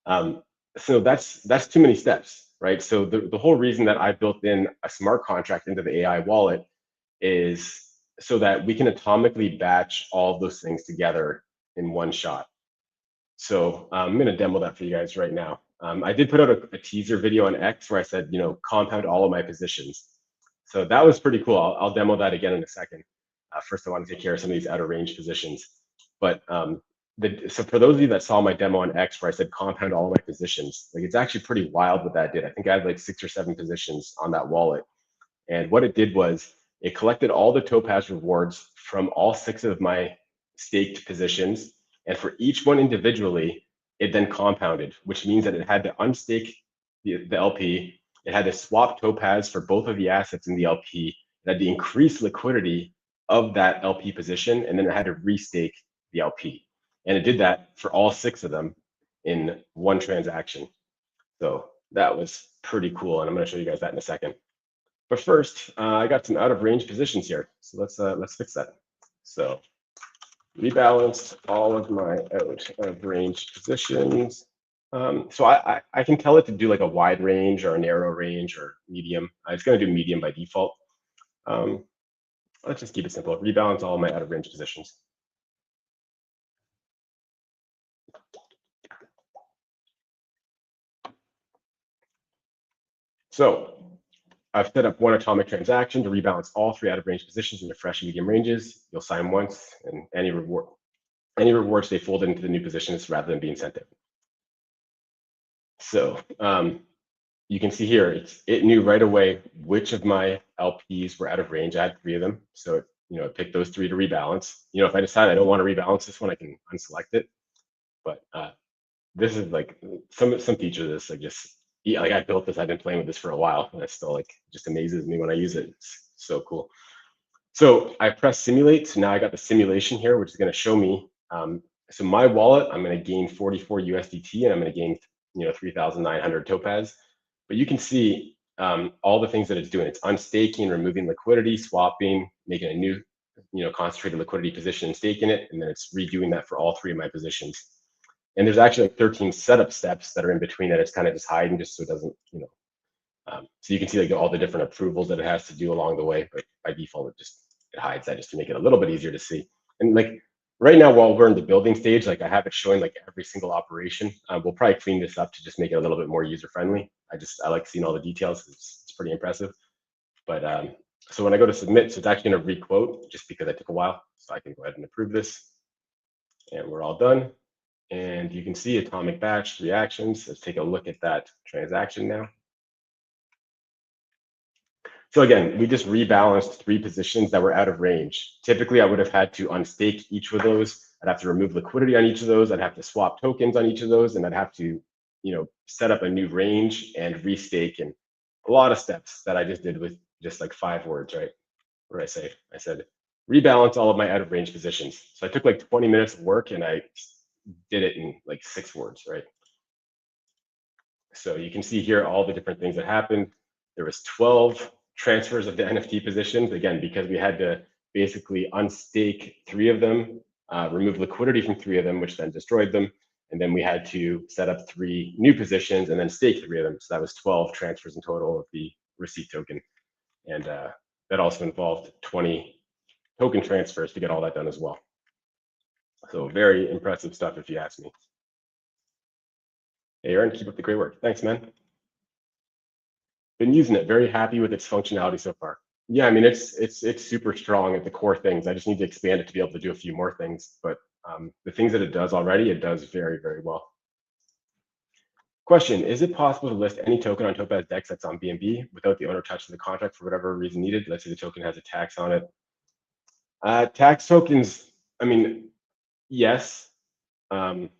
Earn. So that's too many steps, right? So the whole reason that I built in a smart contract into the AI wallet is so that we can atomically batch all of those things together in one shot. So I'm going to demo that for you guys right now. I did put out a teaser video on X where I said, compound all of my positions. So that was pretty cool. I'll demo that again in a second. First, I want to take care of some of these out of range positions. But so for those of you that saw my demo on X where I said compound all of my positions, like it's actually pretty wild what that did. I think I had like 6 or 7 positions on that wallet. And what it did was it collected all the Topaz rewards from all 6 of my staked positions. And for each one individually, it then compounded, which means that it had to unstake the LP. It had to swap Topaz for both of the assets in the LP. It had to increase liquidity of that LP position, and then it had to restake the LP. And it did that for all 6 of them in one transaction. So that was pretty cool. And I'm going to show you guys that in a second. But first, I got some out of range positions here. So let's fix that. So rebalance all of my out of range positions. So I can tell it to do like a wide range or a narrow range or medium. It's going to do medium by default. Let's just keep it simple. Rebalance all of my out of range positions. So I've set up one atomic transaction to rebalance all 3 out of range positions into fresh medium ranges. You'll sign once, and any rewards they fold into the new positions rather than being sent in. So you can see here, it knew right away which of my LPs were out of range. I had 3 of them, so it picked those 3 to rebalance. If I decide I don't want to rebalance this one, I can unselect it. But this is like some feature of this, like I built this, I've been playing with this for a while, and it still like just amazes me when I use it. It's so cool. So I press simulate. So now I got the simulation here, which is going to show me. So my wallet, I'm going to gain 44 USDT, and I'm going to gain 3,900 Topaz. But you can see all the things that it's doing. It's unstaking, removing liquidity, swapping, making a new concentrated liquidity position and staking it, and then it's redoing that for all 3 of my positions. And there's actually like 13 setup steps that are in between that it's kind of just hiding just so it doesn't, so you can see like all the different approvals that it has to do along the way, but by default, it hides that just to make it a little bit easier to see. And like right now, while we're in the building stage, like I have it showing like every single operation. We'll probably clean this up to just make it a little bit more user-friendly. I like seeing all the details. It's pretty impressive. But so when I go to submit, so it's actually going to requote just because it took a while. So I can go ahead and approve this. And we're all done. And you can see atomic batch reactions. Let's take a look at that transaction now. So again, we just rebalanced 3 positions that were out of range. Typically, I would have had to unstake each of those. I'd have to remove liquidity on each of those. I'd have to swap tokens on each of those, and I'd have to, set up a new range and restake, and a lot of steps that I just did with just like 5 words, right? What did I say? I said rebalance all of my out of range positions. So I took like 20 minutes of work, and I did it in like 6 words, right? So you can see here all the different things that happened. there was 12 transfers of the NFT positions, again, because we had to basically unstake 3 of them, remove liquidity from 3 of them, which then destroyed them. And then we had to set up 3 new positions and then stake 3 of them. So that was 12 transfers in total of the receipt token. And that also involved 20 token transfers to get all that done as well. So very impressive stuff, if you ask me. Hey, Aaron, keep up the great work. Thanks, man. Been using it. Very happy with its functionality so far. Yeah, I mean, it's super strong at the core things. I just need to expand it to be able to do a few more things. But the things that it does already, it does very, very well. Question, is it possible to list any token on Topaz DEX that's on BNB without the owner touching the contract for whatever reason needed? Let's say the token has a tax on it. Tax tokens, I mean, yes. There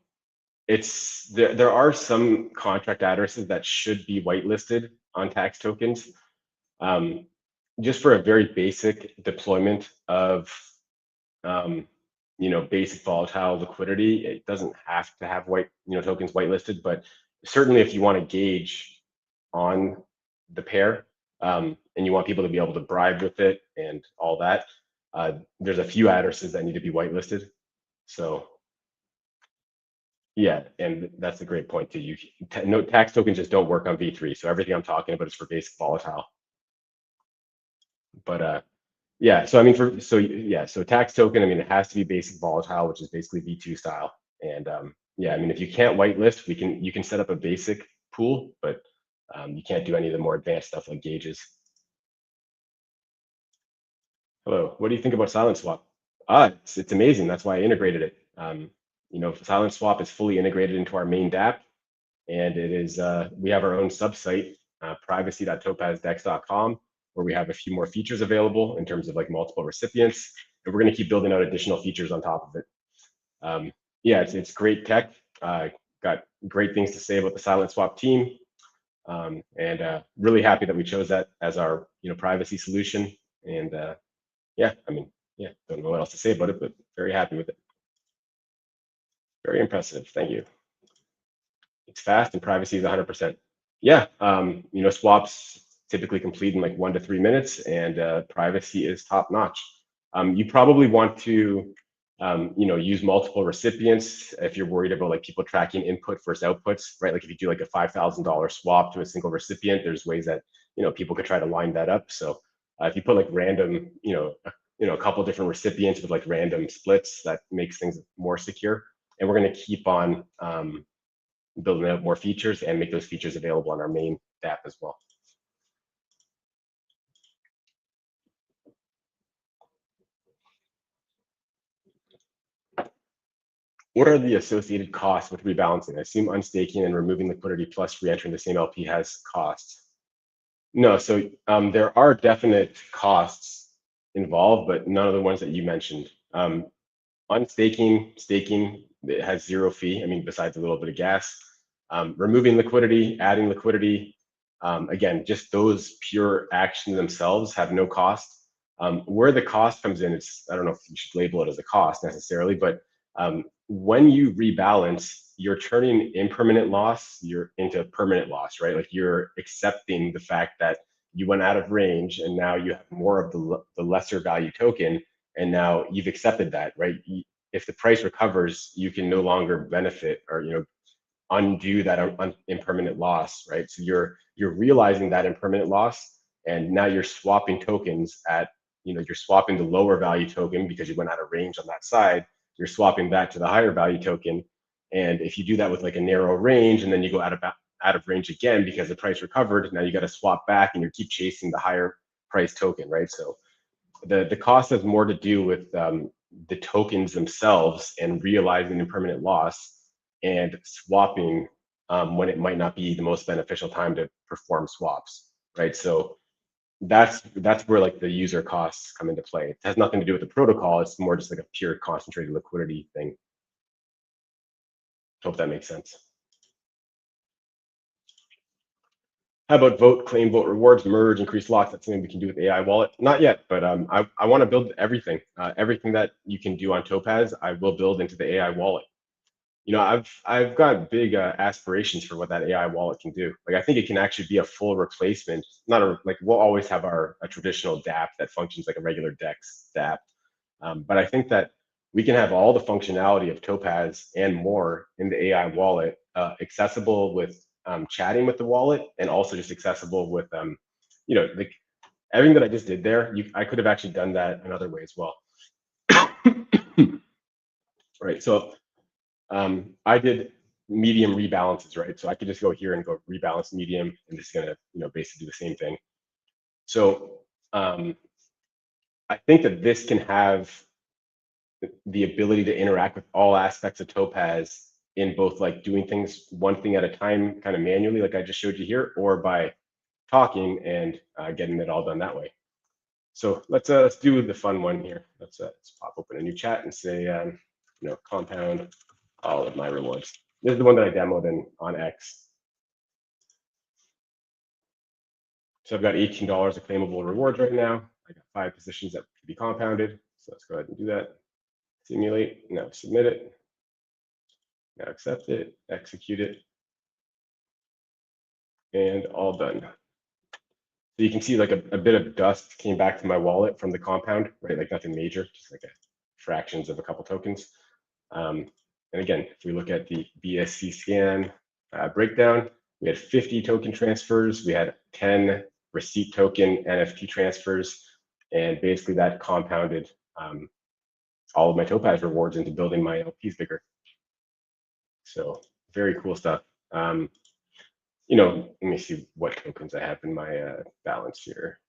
are some contract addresses that should be whitelisted on tax tokens, just for a very basic deployment of basic volatile liquidity. It doesn't have to have tokens whitelisted, but certainly if you want to gauge on the pair and you want people to be able to bribe with it and all that, there's a few addresses that need to be whitelisted. So yeah, and that's a great point too. No, tax tokens just don't work on V3. So everything I'm talking about is for basic volatile. But yeah, so I mean, so tax token, I mean, it has to be basic volatile, which is basically V2 style. And yeah, I mean, if you can't whitelist, you can set up a basic pool, but you can't do any of the more advanced stuff like gauges. Hello, what do you think about Silent Swap? It's amazing. That's why I integrated it. Silent Swap is fully integrated into our main DApp, and it is we have our own subsite, privacy.topazdex.com, where we have a few more features available in terms of like multiple recipients, and we're going to keep building out additional features on top of it. Yeah, it's great tech. Got great things to say about the Silent Swap team, and really happy that we chose that as our privacy solution. And yeah, I mean, yeah, don't know what else to say about it, but very happy with it. Very impressive. Thank you. It's fast and privacy is 100%. Yeah, swaps typically complete in like 1 to 3 minutes, and privacy is top notch. You probably want to, use multiple recipients if you're worried about like people tracking input versus outputs, right? Like if you do like a $5,000 swap to a single recipient, there's ways that people could try to line that up. So if you put like random, a couple different recipients with like random splits, that makes things more secure. And we're going to keep on building out more features and make those features available on our main app as well. What are the associated costs with rebalancing? I assume unstaking and removing liquidity plus re-entering the same LP has costs. No, so there are definite costs involved, but none of the ones that you mentioned. Unstaking, staking, it has 0 fee. I mean, besides a little bit of gas. Removing liquidity, adding liquidity, again, just those pure actions themselves have no cost. Where the cost comes in, I don't know if you should label it as a cost necessarily, but when you rebalance, you're turning impermanent loss into permanent loss, right? Like you're accepting the fact that you went out of range and now you have more of the lesser value token, and now you've accepted that, right? If the price recovers, you can no longer benefit or undo that impermanent loss, right? So you're realizing that impermanent loss, and now you're swapping tokens at you're swapping the lower value token because you went out of range on that side. You're swapping back to the higher value token, and if you do that with like a narrow range, and then you go out of range again because the price recovered, now you got to swap back, and you keep chasing the higher price token, right? So the cost has more to do with the tokens themselves and realizing impermanent loss and swapping when it might not be the most beneficial time to perform swaps, right? So that's where like the user costs come into play. It has nothing to do with the protocol. It's more just like a pure concentrated liquidity thing. Hope that makes sense. How about vote, claim, vote rewards, merge, increase locks? That's something we can do with AI wallet. Not yet, but I want to build everything. Everything that you can do on Topaz, I will build into the AI wallet. I've got big aspirations for what that AI wallet can do. Like I think it can actually be a full replacement. Not a like we'll always have a traditional DApp that functions like a regular DEX DApp, but I think that we can have all the functionality of Topaz and more in the AI wallet, accessible with chatting with the wallet, and also just accessible with like everything that I just did there. I could have actually done that another way as well. Right. So I did medium rebalances, right? So I could just go here and go rebalance medium, and this is gonna, basically do the same thing. So I think that this can have the ability to interact with all aspects of Topaz in both like doing things one thing at a time, kind of manually, like I just showed you here, or by talking and getting it all done that way. So let's do the fun one here. Let's pop open a new chat and say, compound all of my rewards. This is the one that I demoed on X. So I've got $18 of claimable rewards right now. I got 5 positions that can be compounded. So let's go ahead and do that. Simulate, now submit it. Now accept it, execute it, and all done. So you can see like a bit of dust came back to my wallet from the compound, right? Like nothing major, just like fractions of a couple tokens. And again, if we look at the BSC scan breakdown, we had 50 token transfers, we had 10 receipt token NFT transfers, and basically that compounded all of my Topaz rewards into building my LPs bigger. So very cool stuff. Let me see what tokens I have in my balance here.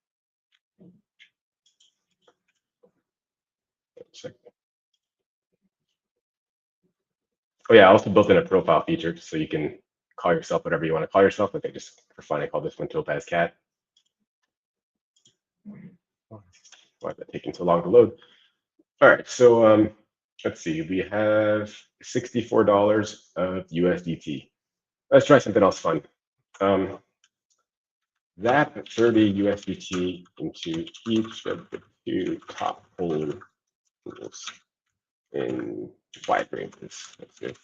Oh yeah, I also built in a profile feature so you can call yourself whatever you want to call yourself. Like I just, for fun, I call this one Topaz Cat. Why is that taking so long to load? All right, so let's see. We have $64 of USDT. Let's try something else fun. Zap 30 USDT into each of the 2 top pools in wide ranges. Let's see.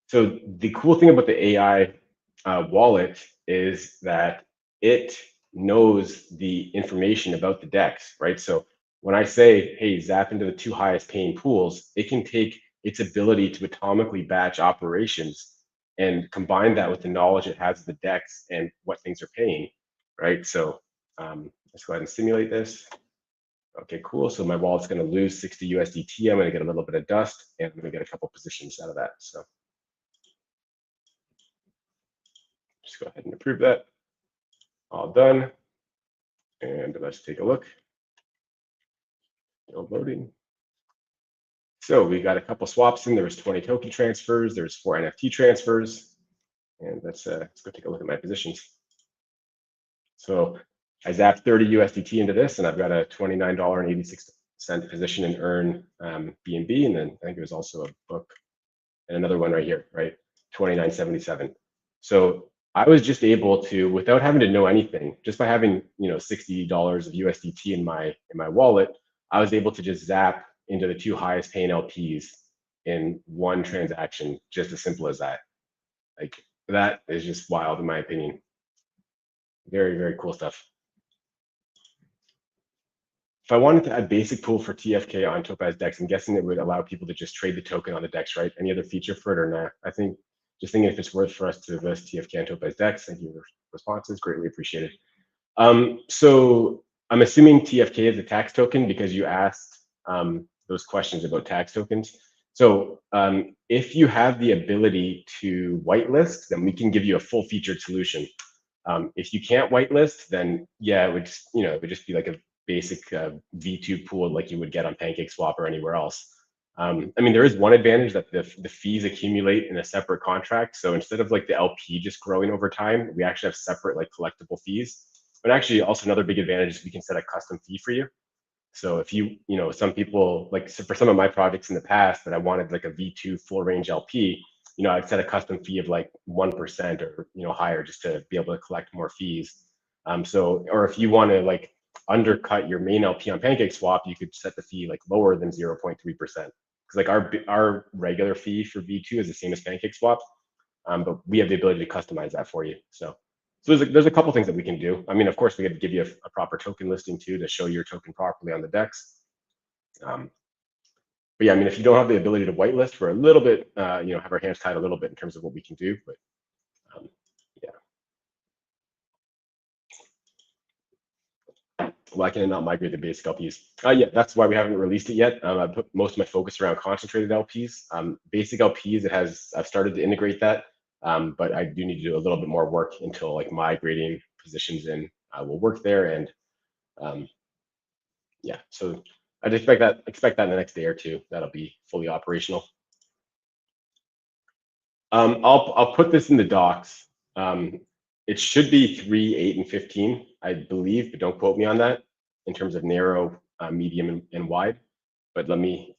So the cool thing about the AI wallet is that it knows the information about the DEX, right? So when I say, hey, zap into the 2 highest paying pools, it can take its ability to atomically batch operations and combine that with the knowledge it has of the DEX and what things are paying, right? So let's go ahead and simulate this. Okay, cool. So my wallet's going to lose 60 USDT. I'm going to get a little bit of dust, and I'm going to get a couple positions out of that. So just go ahead and approve that. All done. And let's take a look. Still loading. So we got a couple swaps in. There was 20 token transfers. There's 4 NFT transfers. And let's go take a look at my positions. So I zapped 30 USDT into this, and I've got a $29.86 position in earn BNB, and then I think it was also a book and another one right here, right? 29.77. So I was just able to, without having to know anything, just by having $60 of USDT in my wallet, I was able to just zap into the 2 highest paying LPs in one transaction, just as simple as that. Like that is just wild in my opinion. Very, very cool stuff. If I wanted to add basic pool for TFK on Topaz DEX, I'm guessing it would allow people to just trade the token on the DEX, right? Any other feature for it or not? I think just thinking if it's worth for us to list TFK on Topaz DEX. Thank you for responses, greatly appreciated. So I'm assuming TFK is a tax token because you asked those questions about tax tokens. So if you have the ability to whitelist, then we can give you a full featured solution. If you can't whitelist, then yeah, it would just be like a basic V2 pool like you would get on PancakeSwap or anywhere else. I mean, there is one advantage that the fees accumulate in a separate contract. So instead of like the LP just growing over time, we actually have separate like collectible fees. But actually also another big advantage is we can set a custom fee for you. So if some people like, so for some of my projects in the past that I wanted like a V2 full range LP, I'd set a custom fee of like 1% or, higher just to be able to collect more fees. Or if you want to like undercut your main LP on PancakeSwap, you could set the fee like lower than 0.3%. because like our regular fee for V2 is the same as PancakeSwap, but we have the ability to customize that for you. So there's a couple things that we can do. I mean, of course, we have to give you a proper token listing too to show your token properly on the DEX. But yeah, I mean, if you don't have the ability to whitelist, we're a little bit, have our hands tied a little bit in terms of what we can do. But why can I not migrate the basic LPs? Yeah, that's why we haven't released it yet. I put most of my focus around concentrated LPs. Basic LPs, I've started to integrate that, but I do need to do a little bit more work until like migrating positions in will work there. And yeah, so I'd expect that in the next day or two. That'll be fully operational. I'll put this in the docs. It should be 3, 8, and 15, I believe, but don't quote me on that in terms of narrow, medium, and wide. But let me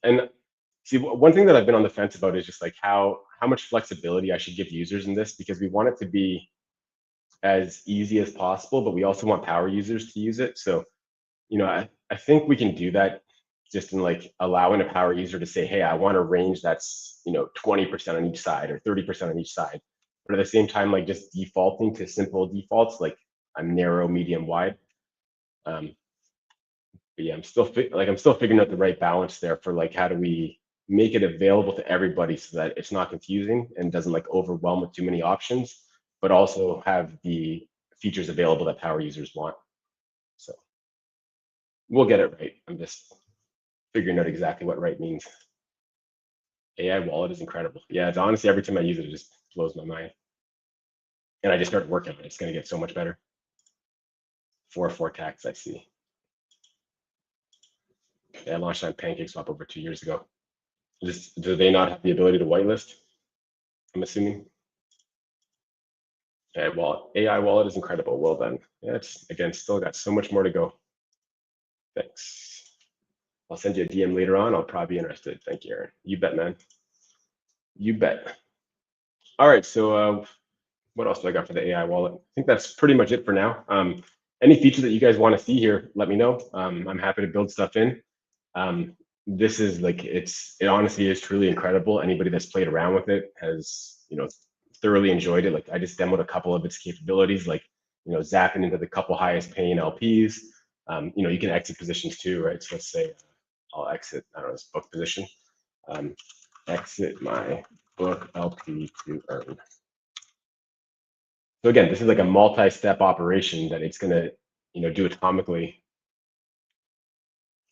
see. One thing that I've been on the fence about is just like how much flexibility I should give users in this, because we want it to be as easy as possible, but we also want power users to use it. So, I think we can do that just in like allowing a power user to say, hey, I want a range that's 20% on each side or 30% on each side, but at the same time, like just defaulting to simple defaults like I'm narrow, medium, wide. But yeah, I'm still figuring out the right balance there for like how do we make it available to everybody so that it's not confusing and doesn't like overwhelm with too many options, but also have the features available that power users want. So we'll get it right. I'm just figuring out exactly what right means. AI wallet is incredible. Yeah, it's honestly, every time I use it, it just blows my mind. And I just started working on it. It's going to get so much better. 404 tax, I see. Yeah, I launched on PancakeSwap over 2 years ago. Do they not have the ability to whitelist? I'm assuming. AI wallet is incredible. Well done. Yeah, it's again still got so much more to go. Thanks. I'll send you a DM later on. I'll probably be interested. Thank you, Aaron. You bet, man. You bet. All right. So what else do I got for the AI wallet? I think that's pretty much it for now. Any features that you guys want to see here, let me know. I'm happy to build stuff in. This is like it honestly is truly incredible. Anybody that's played around with it has thoroughly enjoyed it. Like I just demoed a couple of its capabilities, like zapping into the couple highest paying LPs. You can exit positions too, right? So let's say I'll exit, I don't know, this book position. Exit my book LP to earn. So again, this is like a multi-step operation that it's going to do atomically.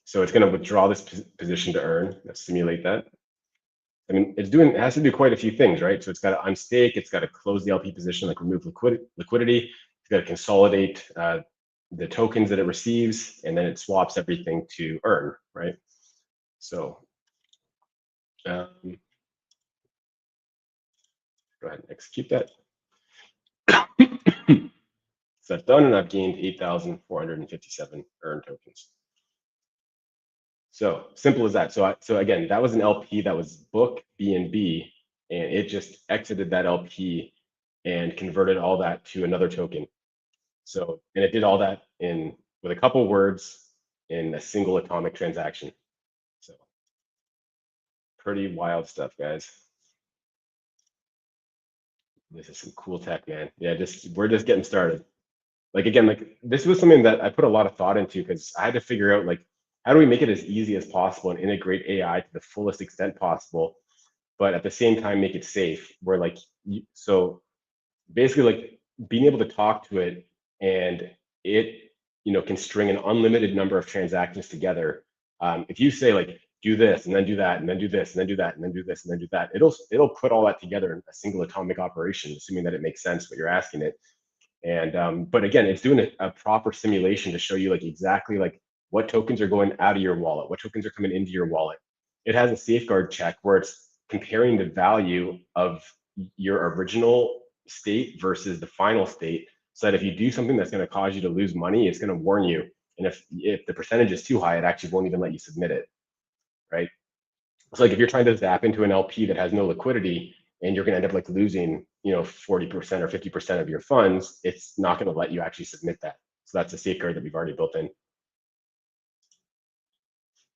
So it's going to withdraw this position to earn. Let's simulate that. I mean, it has to do quite a few things, right? So it's got to unstake, it's got to close the LP position, like remove liquidity. It's got to consolidate the tokens that it receives, and then it swaps everything to earn, right? So go ahead and execute that. So that's done, and I've gained 8,457 earn tokens. So simple as that. So again, that was an LP that was book BNB, and it just exited that LP and converted all that to another token. So, and it did all that with a couple words in a single atomic transaction. So pretty wild stuff, guys. This is some cool tech, man. Yeah, we're just getting started. Like again, like this was something that I put a lot of thought into because I had to figure out like how do we make it as easy as possible and integrate AI to the fullest extent possible, but at the same time make it safe. Where like so basically like being able to talk to it and it can string an unlimited number of transactions together. If you say like do this and then do that and then do this and then do that and then do this and then do that, it'll put all that together in a single atomic operation, assuming that it makes sense what you're asking it. And but again, it's doing a proper simulation to show you like exactly like what tokens are going out of your wallet, what tokens are coming into your wallet. It has a safeguard check where it's comparing the value of your original state versus the final state, so that if you do something that's going to cause you to lose money, it's going to warn you. And if the percentage is too high, it actually won't even let you submit it, right? So like if you're trying to zap into an LP that has no liquidity and you're going to end up like losing 40% or 50% of your funds, it's not going to let you actually submit that. So that's a safeguard that we've already built in.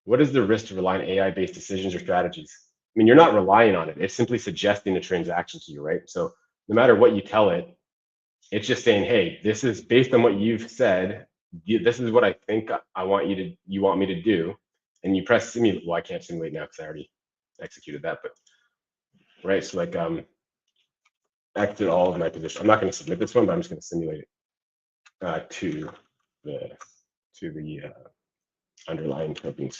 what is the risk to rely on AI-based decisions or strategies? I mean, you're not relying on it. It's simply suggesting a transaction to you, right? So no matter what you tell it, it's just saying, hey, this is based on what you've said. This is what I think you want me to do. And you press simulate. Well, I can't simulate now because I already executed that, but right. So like, exit all of my position. I'm not going to submit this one, but I'm just going to simulate it to the underlying tokens.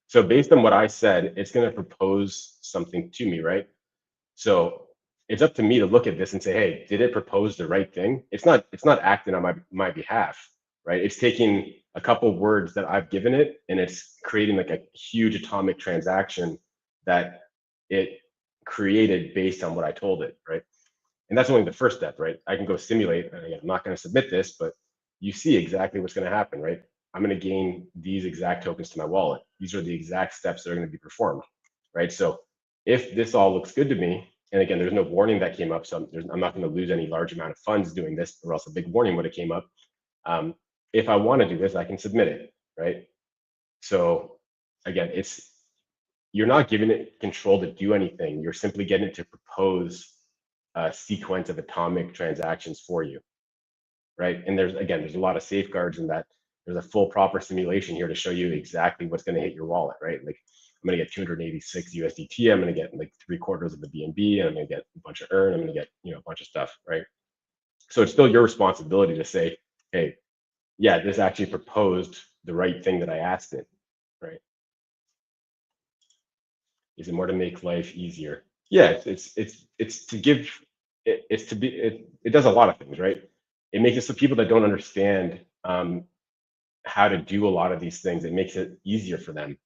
So based on what I said, it's going to propose something to me, right? So it's up to me to look at this and say, hey, did it propose the right thing? It's not acting on my behalf, right? It's taking a couple words that I've given it and it's creating like a huge atomic transaction that it created based on what I told it, right? And that's only the first step, right? I can go simulate, and again, I'm not going to submit this, but you see exactly what's going to happen, right? I'm going to gain these exact tokens to my wallet. These are the exact steps that are going to be performed, right? So if this all looks good to me, and again, there's no warning that came up, so I'm not going to lose any large amount of funds doing this, or else a big warning would have came up. If I want to do this, I can submit it, right? So again, you're not giving it control to do anything. You're simply getting it to propose a sequence of atomic transactions for you, right? And there's a lot of safeguards in that. There's a full proper simulation here to show you exactly what's going to hit your wallet, right? Like I'm going to get 286 USDT. I'm going to get like 3/4 of the BNB, and I'm going to get a bunch of earn. I'm going to get a bunch of stuff, right? So it's still your responsibility to say, hey, yeah, this actually proposed the right thing that I asked it, right? Is it more to make life easier? Yeah, it's to give it's to be it does a lot of things, right? It makes it so people that don't understand how to do a lot of these things, it makes it easier for them.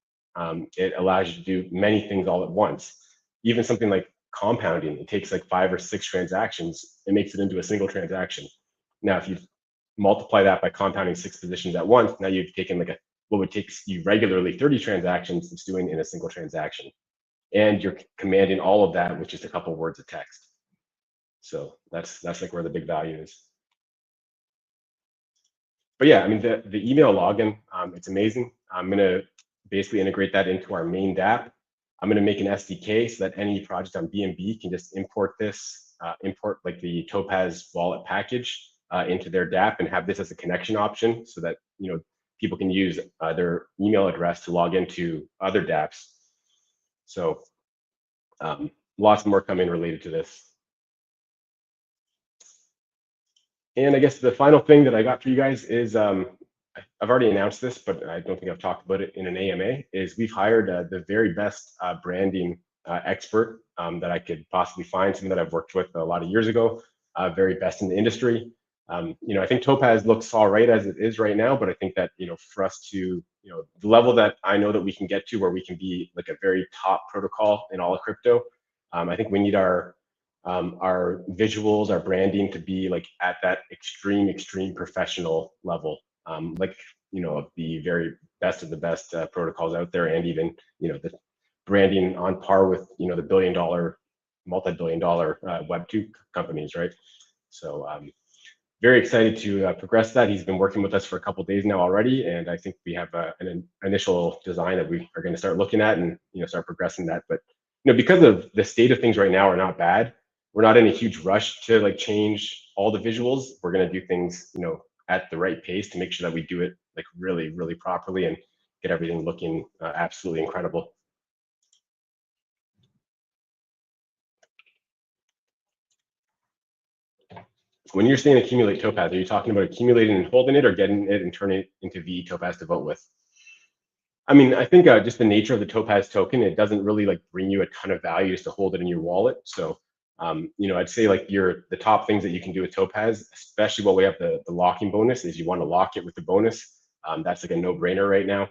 It allows you to do many things all at once. Even something like compounding, it takes like 5 or 6 transactions, it makes it into a single transaction. Now, if you multiply that by compounding 6 positions at once, now you've taken like what would take you regularly 30 transactions, it's doing in a single transaction. And you're commanding all of that with just a couple words of text. So that's like where the big value is. But yeah, I mean the email login, it's amazing. I'm gonna basically integrate that into our main dApp. I'm gonna make an SDK so that any project on BNB can just import this, import like the Topaz wallet package into their dApp and have this as a connection option so that people can use their email address to log into other dApps. So lots more coming related to this. And I guess the final thing that I got for you guys is I've already announced this, but I don't think I've talked about it in an AMA, is we've hired the very best branding expert that I could possibly find, someone that I've worked with a lot of years ago, very best in the industry. I think Topaz looks all right as it is right now, but I think that, for us to, the level that I know that we can get to where we can be like a very top protocol in all of crypto, I think we need our visuals, our branding to be like at that extreme professional level, like of the very best of the best protocols out there, and even the branding on par with the billion-dollar, multi-billion-dollar Web2 companies, right? So very excited to progress that. He's been working with us for a couple of days now already, and I think we have an initial design that we are going to start looking at and start progressing that. But because of the state of things right now are not bad, we're not in a huge rush to like change all the visuals. We're going to do things at the right pace to make sure that we do it like really properly and get everything looking absolutely incredible. When you're saying accumulate Topaz, are you talking about accumulating and holding it, or getting it and turning it into VE Topaz to vote with? I mean, I think just the nature of the Topaz token, it doesn't really like bring you a ton of value just to hold it in your wallet. So, I'd say like the top things that you can do with Topaz, especially while we have the locking bonus, is you want to lock it with the bonus. That's like a no-brainer right now.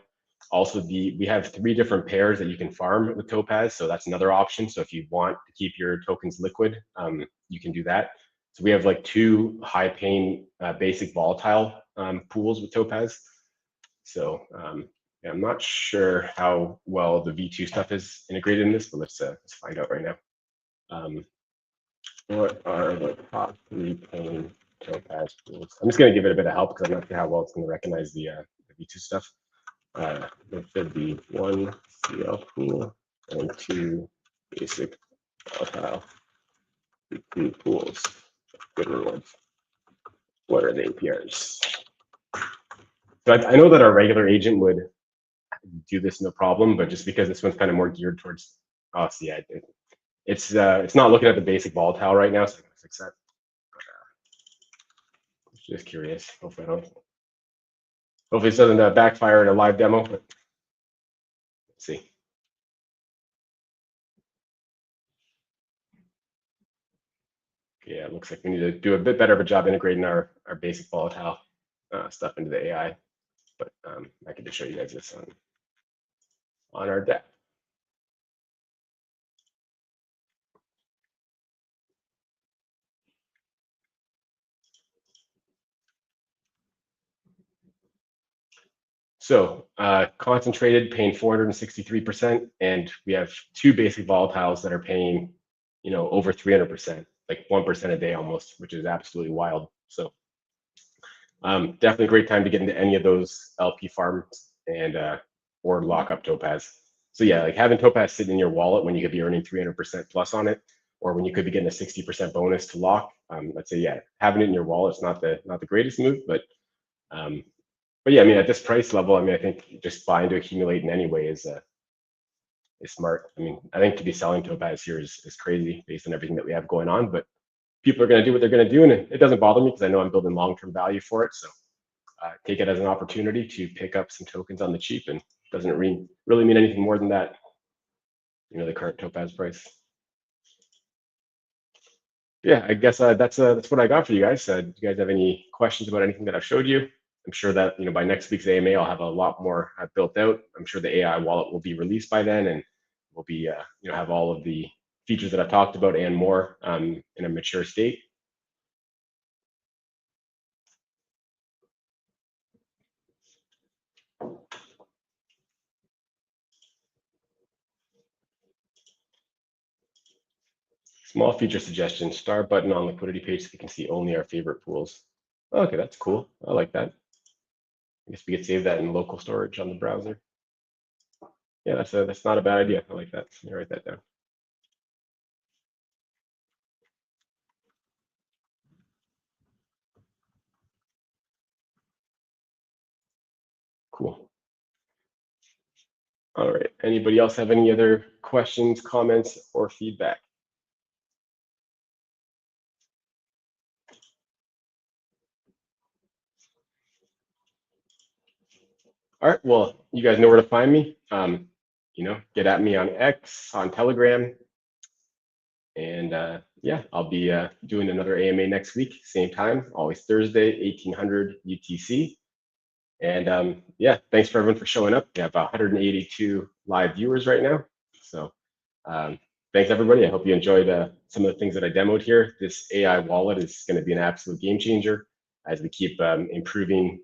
Also, we have 3 different pairs that you can farm with Topaz, so that's another option. So if you want to keep your tokens liquid, you can do that. So we have like 2 high-paying basic volatile pools with Topaz. So yeah, I'm not sure how well the V2 stuff is integrated in this, but let's find out right now. What are the top 3 paying Topaz pools. I'm just going to give it a bit of help because I'm not sure how well it's going to recognize the V2 stuff. There should be one CL pool and two basic volatile V2 pools. Good rewards. What are the APRs? So I know that our regular agent would do this no problem, but just because this one's kind of more geared towards, oh, so yeah, it's not looking at the basic volatile right now, so I'm gonna fix that. Just curious. Hopefully this doesn't backfire in a live demo. But let's see. Yeah, it looks like we need to do a bit better of a job integrating our basic volatile stuff into the AI. But I can just show you guys this on our deck. So concentrated paying 463%, and we have two basic volatiles that are paying, over 300%, like 1% a day almost, which is absolutely wild. So definitely a great time to get into any of those LP farms and or lock up Topaz. So yeah, like having Topaz sitting in your wallet when you could be earning 300% plus on it, or when you could be getting a 60% bonus to lock. Let's say, yeah, having it in your wallet is not the greatest move, but yeah, I mean, at this price level, I mean, I think just buying to accumulate in any way is smart. I mean, I think to be selling Topaz here is crazy based on everything that we have going on, but people are going to do what they're going to do, and it doesn't bother me because I know I'm building long-term value for it. So take it as an opportunity to pick up some tokens on the cheap, and doesn't really mean anything more than that, the current Topaz price. Yeah, I guess that's what I got for you guys. Do you guys have any questions about anything that I've showed you? I'm sure that by next week's AMA, I'll have a lot more built out. I'm sure the AI wallet will be released by then, and we'll be have all of the features that I've talked about and more in a mature state. Small feature suggestion: star button on liquidity page so we can see only our favorite pools. Okay, that's cool. I like that. I guess we could save that in local storage on the browser. Yeah, that's not a bad idea. I like that. Let me write that down. Cool. All right. Anybody else have any other questions, comments, or feedback? All right. Well, you guys know where to find me. Get at me on X, on Telegram, and yeah, I'll be doing another AMA next week, same time, always Thursday, 1800 UTC. And yeah, thanks for everyone for showing up. We have 182 live viewers right now. So thanks everybody. I hope you enjoyed some of the things that I demoed here. This AI wallet is going to be an absolute game changer as we keep improving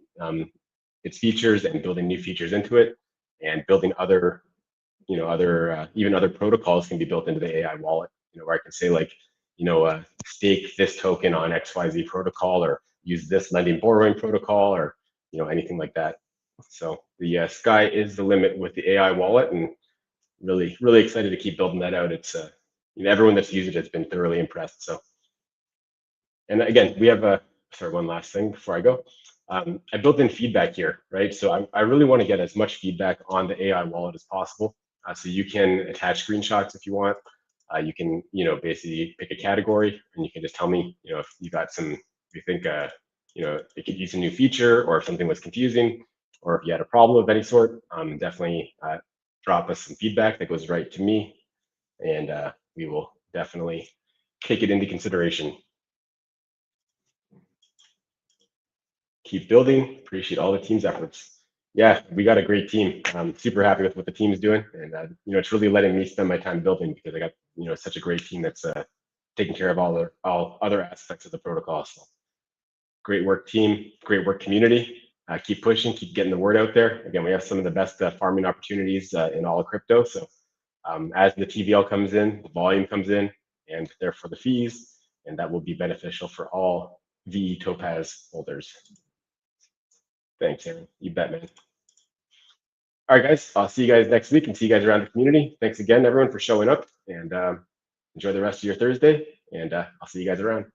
its features and building new features into it, and building other, even other protocols can be built into the AI wallet. Where I can say like, stake this token on XYZ protocol, or use this lending borrowing protocol, or anything like that. So the sky is the limit with the AI wallet, and really excited to keep building that out. It's everyone that's used it has been thoroughly impressed. So, and again, we have sorry, one last thing before I go. I built in feedback here, right? So I really want to get as much feedback on the AI wallet as possible. So you can attach screenshots if you want. You can, basically pick a category, and you can just tell me, if you got if you think, it could use a new feature, or if something was confusing, or if you had a problem of any sort. Definitely drop us some feedback that goes right to me, and we will definitely take it into consideration. Keep building. Appreciate all the team's efforts. Yeah, we got a great team. I'm super happy with what the team is doing, and it's really letting me spend my time building, because I got such a great team that's taking care of all other aspects of the protocol. So great work, team. Great work, community. Keep pushing. Keep getting the word out there. Again, we have some of the best farming opportunities in all of crypto. So as the TVL comes in, the volume comes in, and therefore the fees, and that will be beneficial for all VE Topaz holders. Thanks, Aaron. You bet, man. All right, guys. I'll see you guys next week and see you guys around the community. Thanks again, everyone, for showing up, and enjoy the rest of your Thursday. And I'll see you guys around.